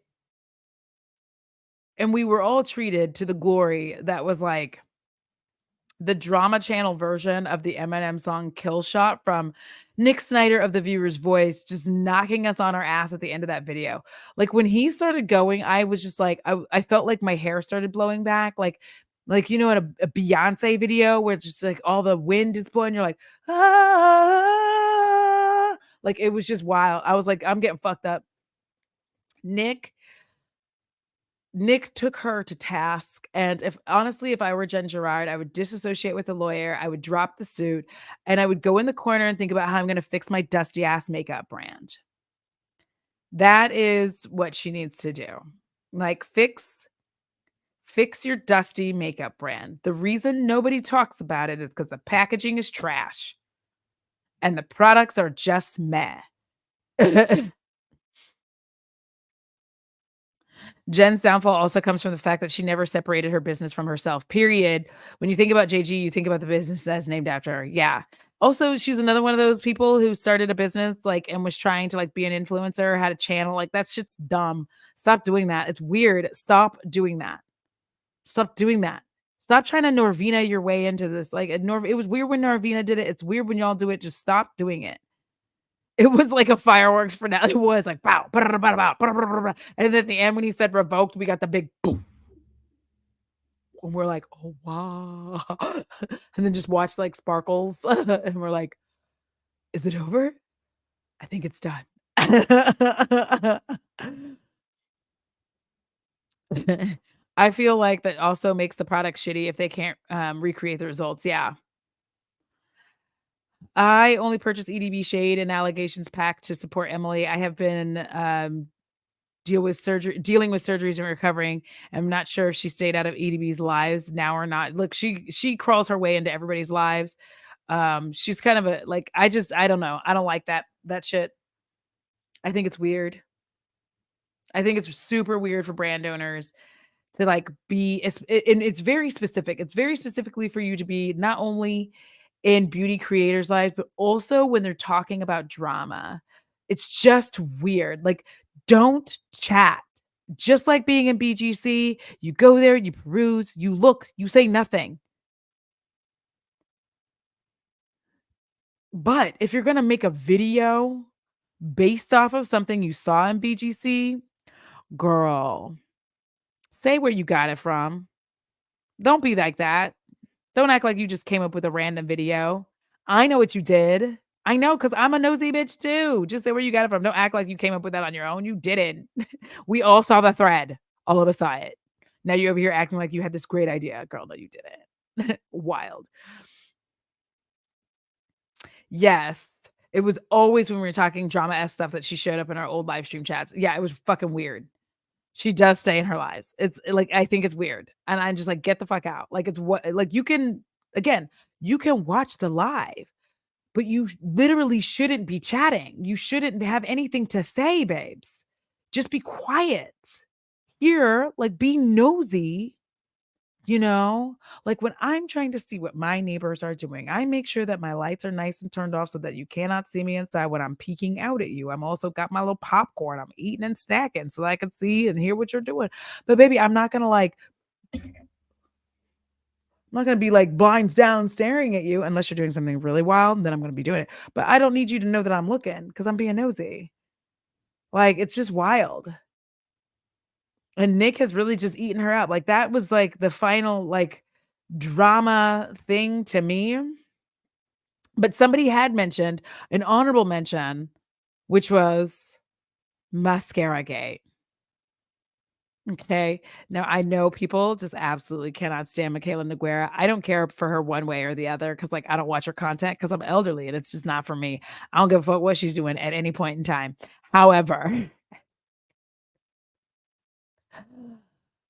and we were all treated to the glory that was like the drama channel version of the Eminem song Kill Shot from Nick Snyder of The Viewer's Voice, just knocking us on our ass at the end of that video. Like when he started going, I was just like, I felt like my hair started blowing back. Like you know, in a Beyonce video where just like all the wind is blowing, you're like, ah, like it was just wild. I was like, I'm getting fucked up. Nick Nick took her to task, and if honestly, if I were Jen Gerard, I would disassociate with the lawyer, I would drop the suit, and I would go in the corner and think about how I'm gonna fix my dusty ass makeup brand. That is what she needs to do. Like, fix your dusty makeup brand. The reason nobody talks about it is because the packaging is trash, and the products are just meh. Jen's downfall also comes from the fact that she never separated her business from herself, period. When you think about JG, you think about the business that's named after her. Yeah. Also, she's another one of those people who started a business, like, and was trying to, like, be an influencer, had a channel, like, that shit's dumb. Stop doing that. It's weird. Stop doing that. Stop doing that. Stop trying to Norvina your way into this, like, it was weird when Norvina did it. It's weird when y'all do it. Just stop doing it. It was like a fireworks finale. It was like, "Pow, ba-da-da, ba-da-bow, ba-da-ba-da-ba-da," and then at the end, when he said revoked, we got the big boom, and we're like, "Oh, wow." And then just watch, like, sparkles, and we're like, "Is it over? I think it's done." I feel like that also makes the product shitty if they can't, recreate the results, yeah. I only purchase EDB Shade and Allegations Pack to support Emily. I have been, dealing with surgeries and recovering. I'm not sure if she stayed out of EDB's lives now or not. Look, she crawls her way into everybody's lives. She's kind of a like I don't know. I don't like that shit. I think it's weird. I think it's super weird for brand owners to like and it's very specific. It's very specifically for you to be not only in beauty creators' lives, but also when they're talking about drama. It's just weird. Like, don't chat. Just like being in BGC, you go there, you peruse, you look, you say nothing. But if you're gonna make a video based off of something you saw in BGC, girl, say where you got it from. Don't be like that. Don't act like you just came up with a random video. I know what you did. I know because I'm a nosy bitch too. Just say where you got it from. Don't act like you came up with that on your own. You didn't. We all saw the thread. All of us saw it. Now you're over here acting like you had this great idea. Girl, no, you didn't. Wild. Yes. It was always when we were talking drama-esque stuff that she showed up in our old live stream chats. Yeah, it was fucking weird. She does stay in her lives. It's like, I think it's weird. And I'm just like, get the fuck out. Like, it's what, like, you can, again, you can watch the live, but you literally shouldn't be chatting. You shouldn't have anything to say, babes. Just be quiet. Here, like, be nosy. You know, like when I'm trying to see what my neighbors are doing, I make sure that my lights are nice and turned off so that you cannot see me inside when I'm peeking out at you. I'm also got my little popcorn. I'm eating and snacking so that I can see and hear what you're doing. But baby, I'm not gonna be like blinds down staring at you unless you're doing something really wild, then I'm gonna be doing it. But I don't need you to know that I'm looking because I'm being nosy. Like it's just wild. And Nick has really just eaten her up. Like that was like the final like drama thing to me. But somebody had mentioned an honorable mention, which was mascara gate. Okay. Now I know people just absolutely cannot stand Michaela Noguera. I don't care for her one way or the other because like I don't watch her content because I'm elderly and it's just not for me. I don't give a fuck what she's doing at any point in time. However,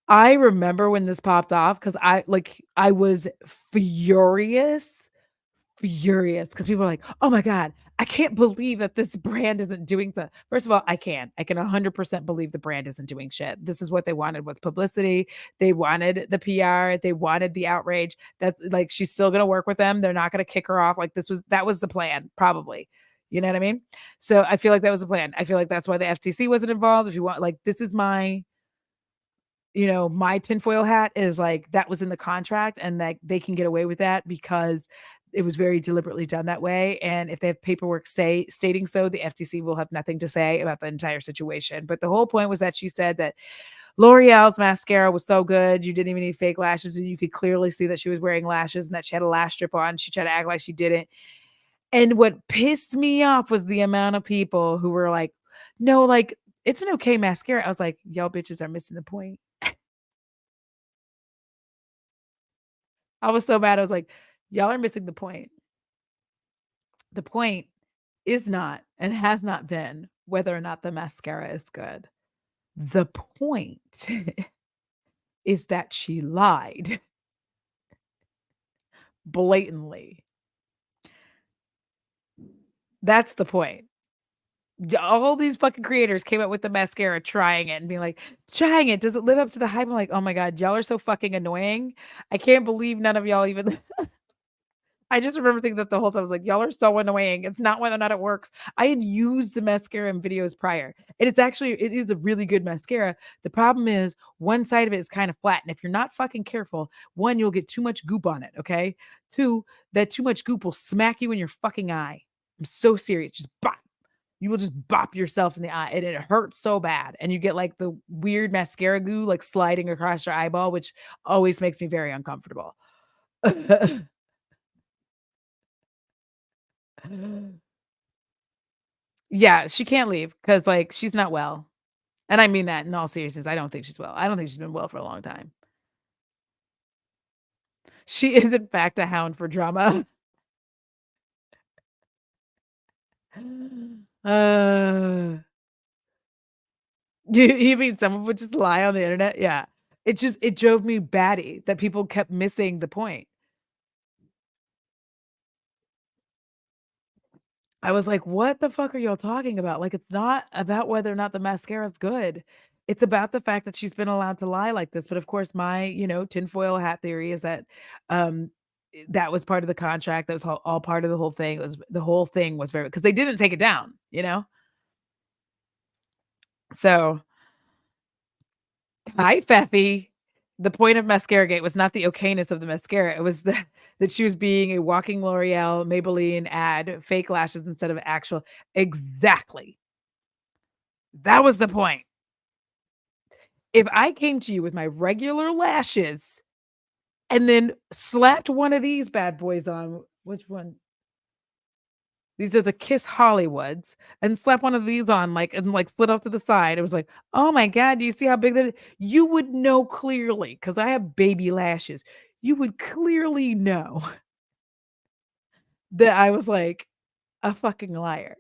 I remember when this popped off because I was furious because people are like, "Oh my god, I can't believe that this brand isn't doing the." First of all, I can. I can 100% believe the brand isn't doing shit. This is what they wanted was publicity. They wanted the PR. They wanted the outrage. That like she's still gonna work with them. They're not gonna kick her off. Like that was the plan, probably. You know what I mean? So I feel like that was the plan. I feel like that's why the FTC wasn't involved. If you want, like, this is my my tinfoil hat is like that was in the contract and that they can get away with that because it was very deliberately done that way. And if they have paperwork stating so, the FTC will have nothing to say about the entire situation. But the whole point was that she said that L'Oreal's mascara was so good, you didn't even need fake lashes, and you could clearly see that she was wearing lashes and that she had a lash strip on. She tried to act like she didn't. And what pissed me off was the amount of people who were like, no, like, it's an okay mascara. I was like, y'all bitches are missing the point. I was so mad. I was like, y'all are missing the point. The point is not and has not been whether or not the mascara is good. The point is that she lied blatantly. That's the point. All these fucking creators came up with the mascara, trying it and being like, "Trying it, does it live up to the hype?" I'm like, "Oh my god, y'all are so fucking annoying. I can't believe none of y'all even." I just remember thinking that the whole time. I was like, "Y'all are so annoying. It's not whether or not it works." I had used the mascara in videos prior, and it is a really good mascara. The problem is one side of it is kind of flat, and if you're not fucking careful, one, you'll get too much goop on it, okay? Two, that too much goop will smack you in your fucking eye. I'm so serious. Just bop. You will just bop yourself in the eye, and it hurts so bad, and you get, like, the weird mascara goo, like, sliding across your eyeball, which always makes me very uncomfortable. Yeah, she can't leave because, like, she's not well, and I mean that in all seriousness. I don't think she's well. I don't think she's been well for a long time. She is, in fact, a hound for drama. Uh, you mean someone would just lie on the internet? Yeah. It drove me batty that people kept missing the point. I was like, "What the fuck are y'all talking about?" Like, it's not about whether or not the mascara is good. It's about the fact that she's been allowed to lie like this. But of course, my, tinfoil hat theory is that that was part of the contract. That was all part of the whole thing. It was the whole thing was very because they didn't take it down, you know? So, hi, Feffy. The point of Mascara Gate was not the okayness of the mascara. It was the that she was being a walking L'Oreal, Maybelline ad, fake lashes instead of actual. Exactly. That was the point. If I came to you with my regular lashes and then slapped one of these bad boys on, which one? These are the Kiss Hollywoods, and slap one of these on, like, and, like, slid off to the side. It was like, "Oh my god, do you see how big that is?" You would know clearly because I have baby lashes. You would clearly know that I was, like, a fucking liar.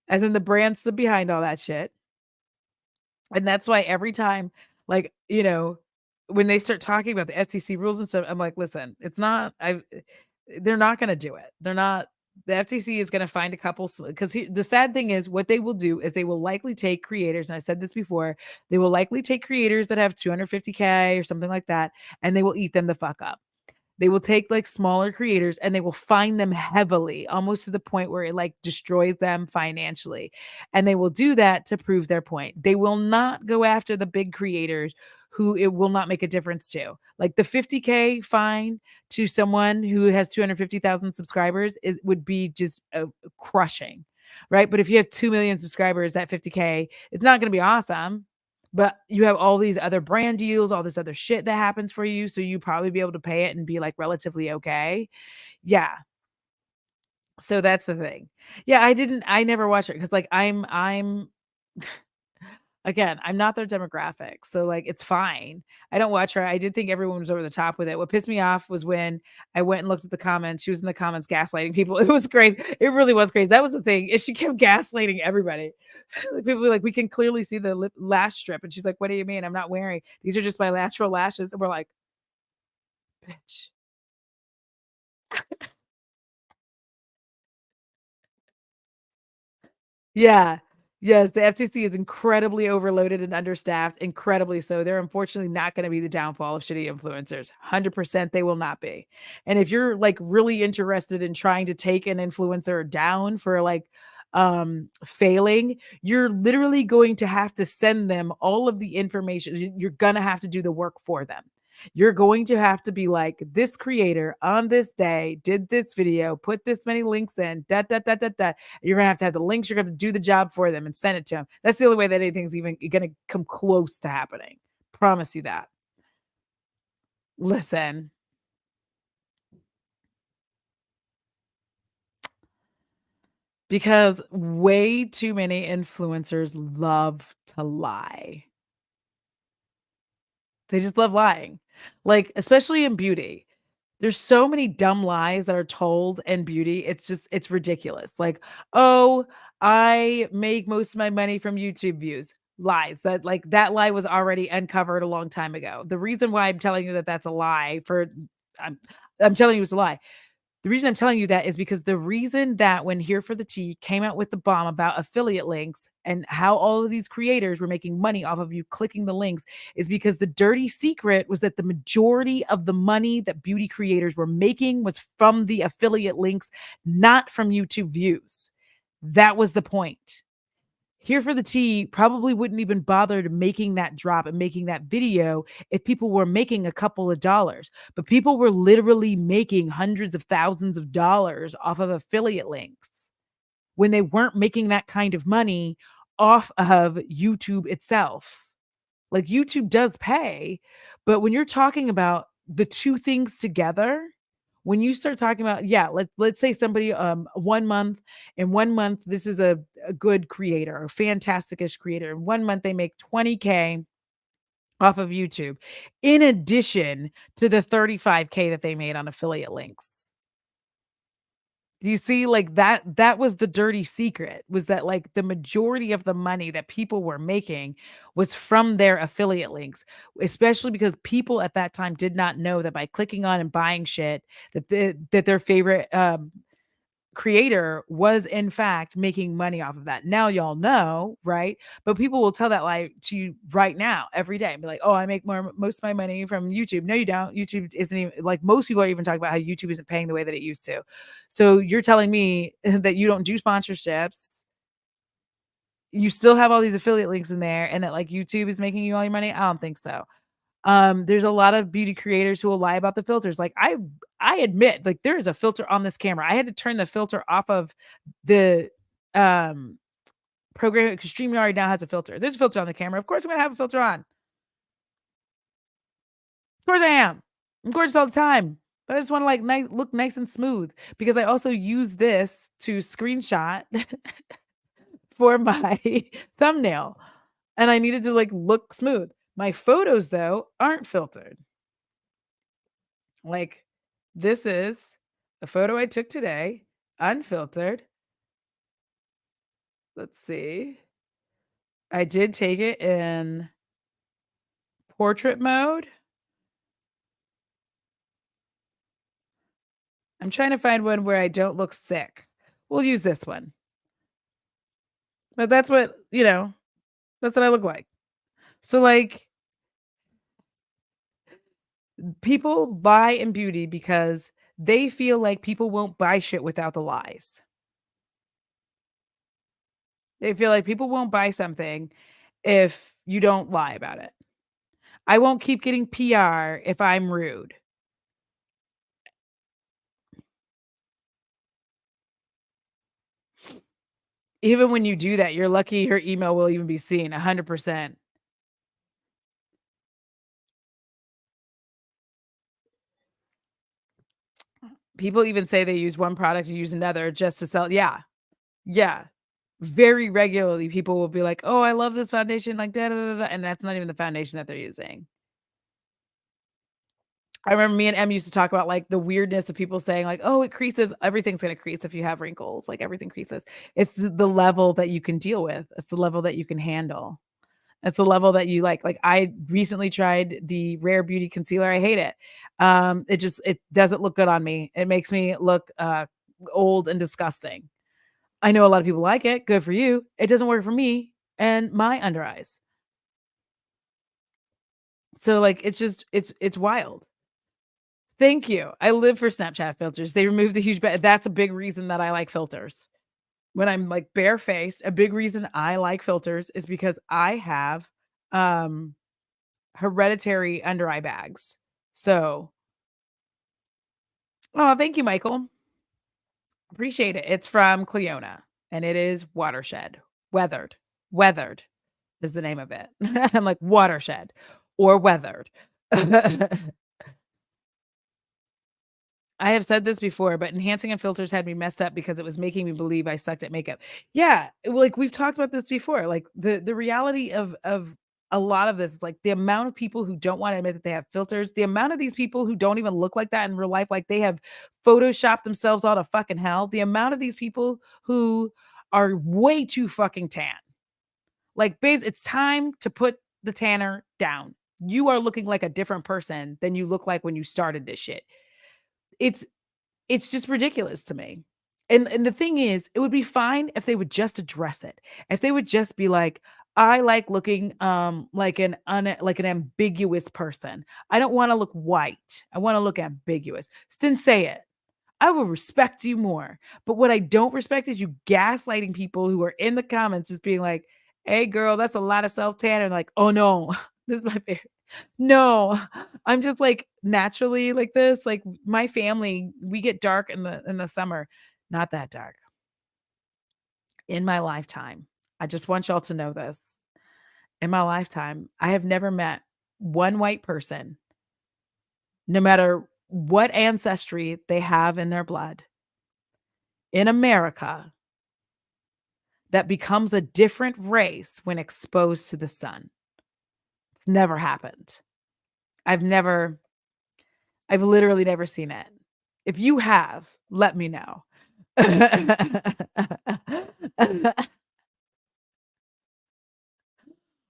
And then the brand stood behind all that shit. And that's why every time, like, when they start talking about the FTC rules and stuff, I'm like, "Listen, it's not they're not gonna do it. They're not the FTC is gonna find a couple because the sad thing is what they will do is they will likely take creators, and I said this before, they will likely take creators that have 250K or something like that, and they will eat them the fuck up. They will take, like, smaller creators, and they will fine them heavily, almost to the point where it, like, destroys them financially, and they will do that to prove their point. They will not go after the big creators who it will not make a difference to. Like, the 50K fine to someone who has 250,000 subscribers would be just, crushing, right? But if you have 2,000,000 subscribers, that 50K is not gonna be awesome, but you have all these other brand deals, all this other shit that happens for you, so you probably be able to pay it and be, like, relatively okay. Yeah, so that's the thing. Yeah, I never watch it because, like, I'm again, I'm not their demographic, so, like, it's fine. I don't watch her. I did think everyone was over the top with it. What pissed me off was when I went and looked at the comments. She was in the comments gaslighting people. It was crazy. It really was crazy. That was the thing, is she kept gaslighting everybody. Like, people were like, "We can clearly see the lash strip," and she's like, "What do you mean? I'm not wearing these are just my natural lashes." And we're like, "Bitch." Yeah. Yes, the FTC is incredibly overloaded and understaffed, incredibly so. They're unfortunately not gonna be the downfall of shitty influencers. 100% they will not be. And if you're, like, really interested in trying to take an influencer down for, like, failing, you're literally going to have to send them all of the information. You're gonna have to do the work for them. You're going to have to be like, "This creator on this day did this video, put this many links in, da, da, da, da, da." You're gonna have the links. You're gonna do the job for them and send it to them. That's the only way that anything's even gonna come close to happening. Promise you that. Listen, because way too many influencers love to lie. They just love lying. Like, especially in beauty. There's so many dumb lies that are told in beauty. It's ridiculous. Like, "Oh, I make most of my money from YouTube views." Lies. That lie was already uncovered a long time ago. The reason why I'm telling you that that's a lie for I'm I'm telling you it's a lie. The reason I'm telling you that is because the reason that when Here for the Tea came out with the bomb about affiliate links and how all of these creators were making money off of you clicking the links is because the dirty secret was that the majority of the money that beauty creators were making was from the affiliate links, not from YouTube views. That was the point. Here for the Tea probably wouldn't even bother to making that drop and making that video if people were making a couple of dollars. But people were literally making hundreds of thousands of dollars off of affiliate links when they weren't making that kind of money off of YouTube itself. Like YouTube does pay, but when you're talking about the two things together, when you start talking about, yeah, let's say somebody 1 month, in 1 month, this is a good creator, a fantastic-ish creator. In 1 month, they make 20K off of YouTube, in addition to the 35K that they made on affiliate links. Do you see, like, that was the dirty secret, was that, like, the majority of the money that people were making was from their affiliate links, especially because people at that time did not know that by clicking on and buying shit that their favorite, creator was in fact making money off of that. Now y'all know, right? But people will tell that lie to you right now, every day, and be like, "Oh, I make most of my money from YouTube." No, you don't. YouTube isn't even like most people are even talking about how YouTube isn't paying the way that it used to. So you're telling me that you don't do sponsorships, you still have all these affiliate links in there, and that like YouTube is making you all your money? I don't think so. There's a lot of beauty creators who will lie about the filters. Like I admit, like there is a filter on this camera. I had to turn the filter off of the um program because StreamYard now has a filter. There's a filter on the camera. Of course, I'm gonna have a filter on. Of course, I am. I'm gorgeous all the time. But I just want to like look nice and smooth because I also use this to screenshot for my thumbnail. And I needed to like look smooth. My photos, though, aren't filtered. Like, this is a photo I took today, unfiltered. Let's see. I did take it in portrait mode. I'm trying to find one where I don't look sick. We'll use this one. But that's what, that's what I look like. So, like, people lie in beauty because they feel like people won't buy shit without the lies. They feel like people won't buy something if you don't lie about it. I won't keep getting PR if I'm rude. Even when you do that, you're lucky your email will even be seen 100%. People even say they use one product and use another just to sell. Yeah. Yeah. Very regularly, people will be like, "Oh, I love this foundation," like, da, da, da, da, and that's not even the foundation that they're using. I remember me and Em used to talk about, like, the weirdness of people saying, like, "Oh, it creases." Everything's gonna crease if you have wrinkles, like, everything creases. It's the level that you can deal with. It's the level that you can handle. It's the level that you like. Like, I recently tried the Rare Beauty concealer. I hate it. It doesn't look good on me. It makes me look, old and disgusting. I know a lot of people like it. Good for you. It doesn't work for me and my under eyes. So, like, it's wild. Thank you. I live for Snapchat filters. They removed the huge that's a big reason that I like filters. When I'm, like, barefaced, a big reason I like filters is because I have, um, hereditary under eye bags. So oh, thank you, Michael. Appreciate it. It's from Cleona, and it is Watershed. Weathered. Weathered is the name of it. I'm like, Watershed or Weathered. I have said this before, but enhancing and filters had me messed up because it was making me believe I sucked at makeup. Yeah, like we've talked about this before. Like the reality of a lot of this is like the amount of people who don't want to admit that they have filters, the amount of these people who don't even look like that in real life, like they have photoshopped themselves all to fucking hell. The amount of these people who are way too fucking tan. Like, babes, it's time to put the tanner down. You are looking like a different person than you look like when you started this shit. It's It's just ridiculous to me. And the thing is, it would be fine if they would just address it. If they would just be like, "I like looking, like an ambiguous person. I don't wanna look white. I wanna look ambiguous." Then say it. I will respect you more. But what I don't respect is you gaslighting people who are in the comments just being like, "Hey, girl, that's a lot of self-tan," and like, "Oh, no." This is my favorite. No, I'm just, like, naturally like this, like, my family, we get dark in the summer. Not that dark. In my lifetime, I just want y'all to know this. In my lifetime, I have never met one white person, no matter what ancestry they have in their blood, in America, that becomes a different race when exposed to the sun. It's never happened. I've never I've literally never seen it. If you have, let me know.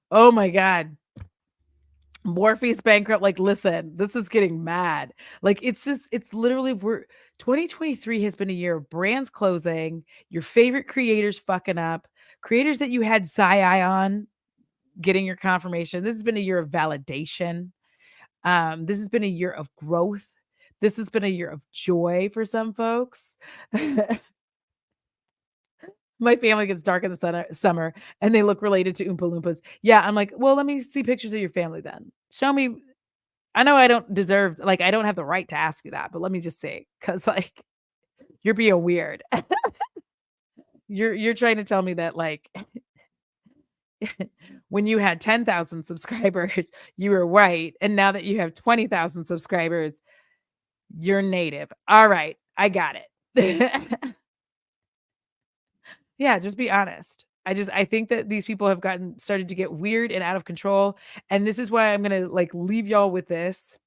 Oh my god. Morphe's bankrupt, like, listen, this is getting mad. Like, it's literally 2023 has been a year of brands closing, your favorite creators fucking up, creators that you had eye on getting your confirmation. This has been a year of validation. This has been a year of growth. This has been a year of joy for some folks. My family gets dark in the summer, and they look related to Oompa Loompas. Yeah, I'm like, "Well, let me see pictures of your family then. Show me." I know I don't deserve, like, I don't have the right to ask you that, but let me just say, because like, you're being weird. You're trying to tell me that, like, when you had 10,000 subscribers, you were white, and now that you have 20,000 subscribers, you're native. Alright, I got it. Yeah, just be honest. I think that these people have started to get weird and out of control, and this is why I'm gonna, like, leave y'all with this.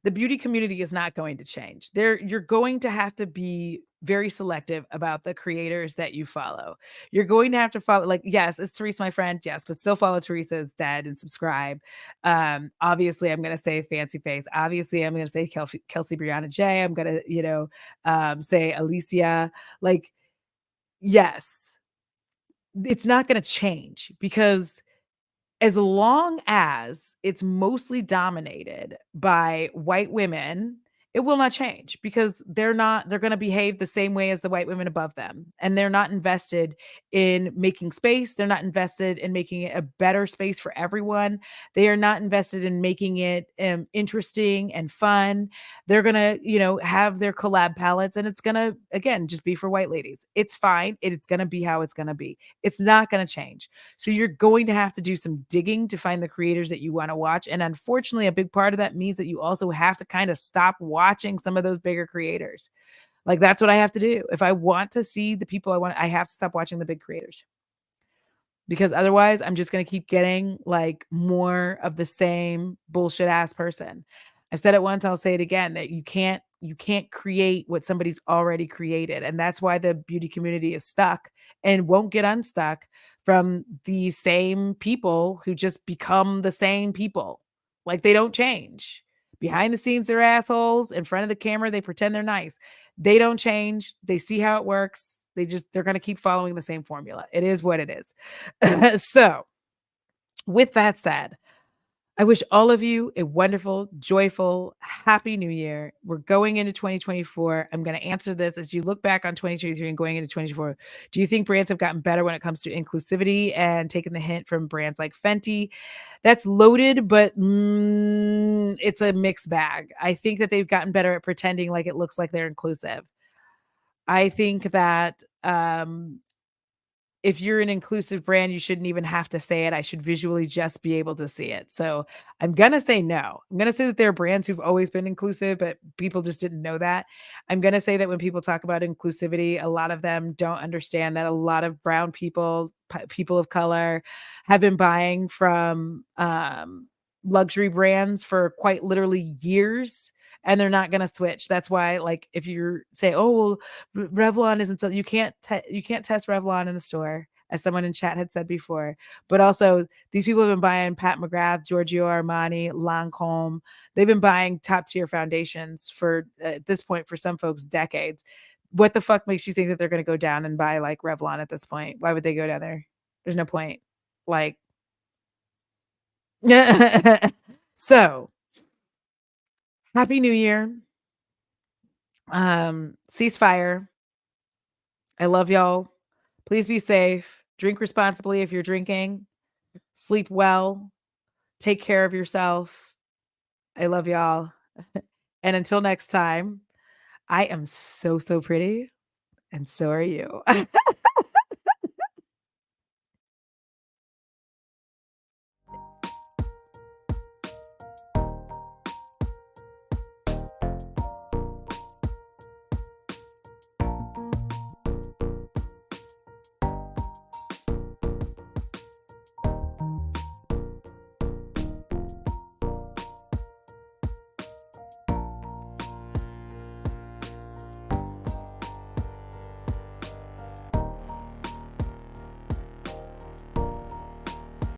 The beauty community is not going to change. You're going to have to be very selective about the creators that you follow. You're going to have to follow, like, yes, is Teresa my friend? Yes, but still follow Teresa's dad and subscribe. Obviously, I'm gonna say Fancy Face. Obviously, I'm gonna say Kelsey Brianna J. I'm gonna, say Alicia. Like, yes, it's not gonna change because as long as it's mostly dominated by white women, it will not change because they're gonna behave the same way as the white women above them, and they're not invested in making space, they're not invested in making it a better space for everyone, they are not invested in making it, interesting and fun. They're gonna, have their collab palettes, and it's gonna, again, just be for white ladies. It's fine, it's gonna be how it's gonna be. It's not gonna change. So you're going to have to do some digging to find the creators that you want to watch. And unfortunately, a big part of that means that you also have to kind of stop watching some of those bigger creators. Like that's what I have to do. If I want to see the people I want, I have to stop watching the big creators because otherwise I'm just going to keep getting like more of the same bullshit ass person. I said it once, I'll say it again, that you can't create what somebody's already created. And that's why the beauty community is stuck and won't get unstuck from the same people who just become the same people. Like they don't change. Behind the scenes, they're assholes. In front of the camera, they pretend they're nice. They don't change. They see how it works. They're going to keep following the same formula. It is what it is. So, with that said, I wish all of you a wonderful, joyful, happy new year. We're going into 2024. I'm going to answer this as you look back on 2023 and going into 2024. Do you think brands have gotten better when it comes to inclusivity and taking the hint from brands like Fenty? That's loaded, but it's a mixed bag. I think that they've gotten better at pretending like it looks like they're inclusive. I think that if you're an inclusive brand, you shouldn't even have to say it. I should visually just be able to see it. So I'm going to say no. I'm going to say that there are brands who've always been inclusive, but people just didn't know that. I'm going to say that when people talk about inclusivity, a lot of them don't understand that a lot of brown people, people of color, have been buying from luxury brands for quite literally years. And they're not going to switch. That's why, if you say, "Oh, well, Revlon isn't so," you can't test Revlon in the store. as someone in chat had said before. But also, these people have been buying Pat McGrath, Giorgio Armani, Lancome. They've been buying top tier foundations for, at this point, for some folks, decades. What the fuck makes you think that they're going to go down and buy like Revlon at this point? Why would they go down there? There's no point. Like, so Happy New Year. Ceasefire. I love y'all. Please be safe. Drink responsibly if you're drinking. Sleep well. Take care of yourself. I love y'all. And until next time, I am so, so pretty. And so are you.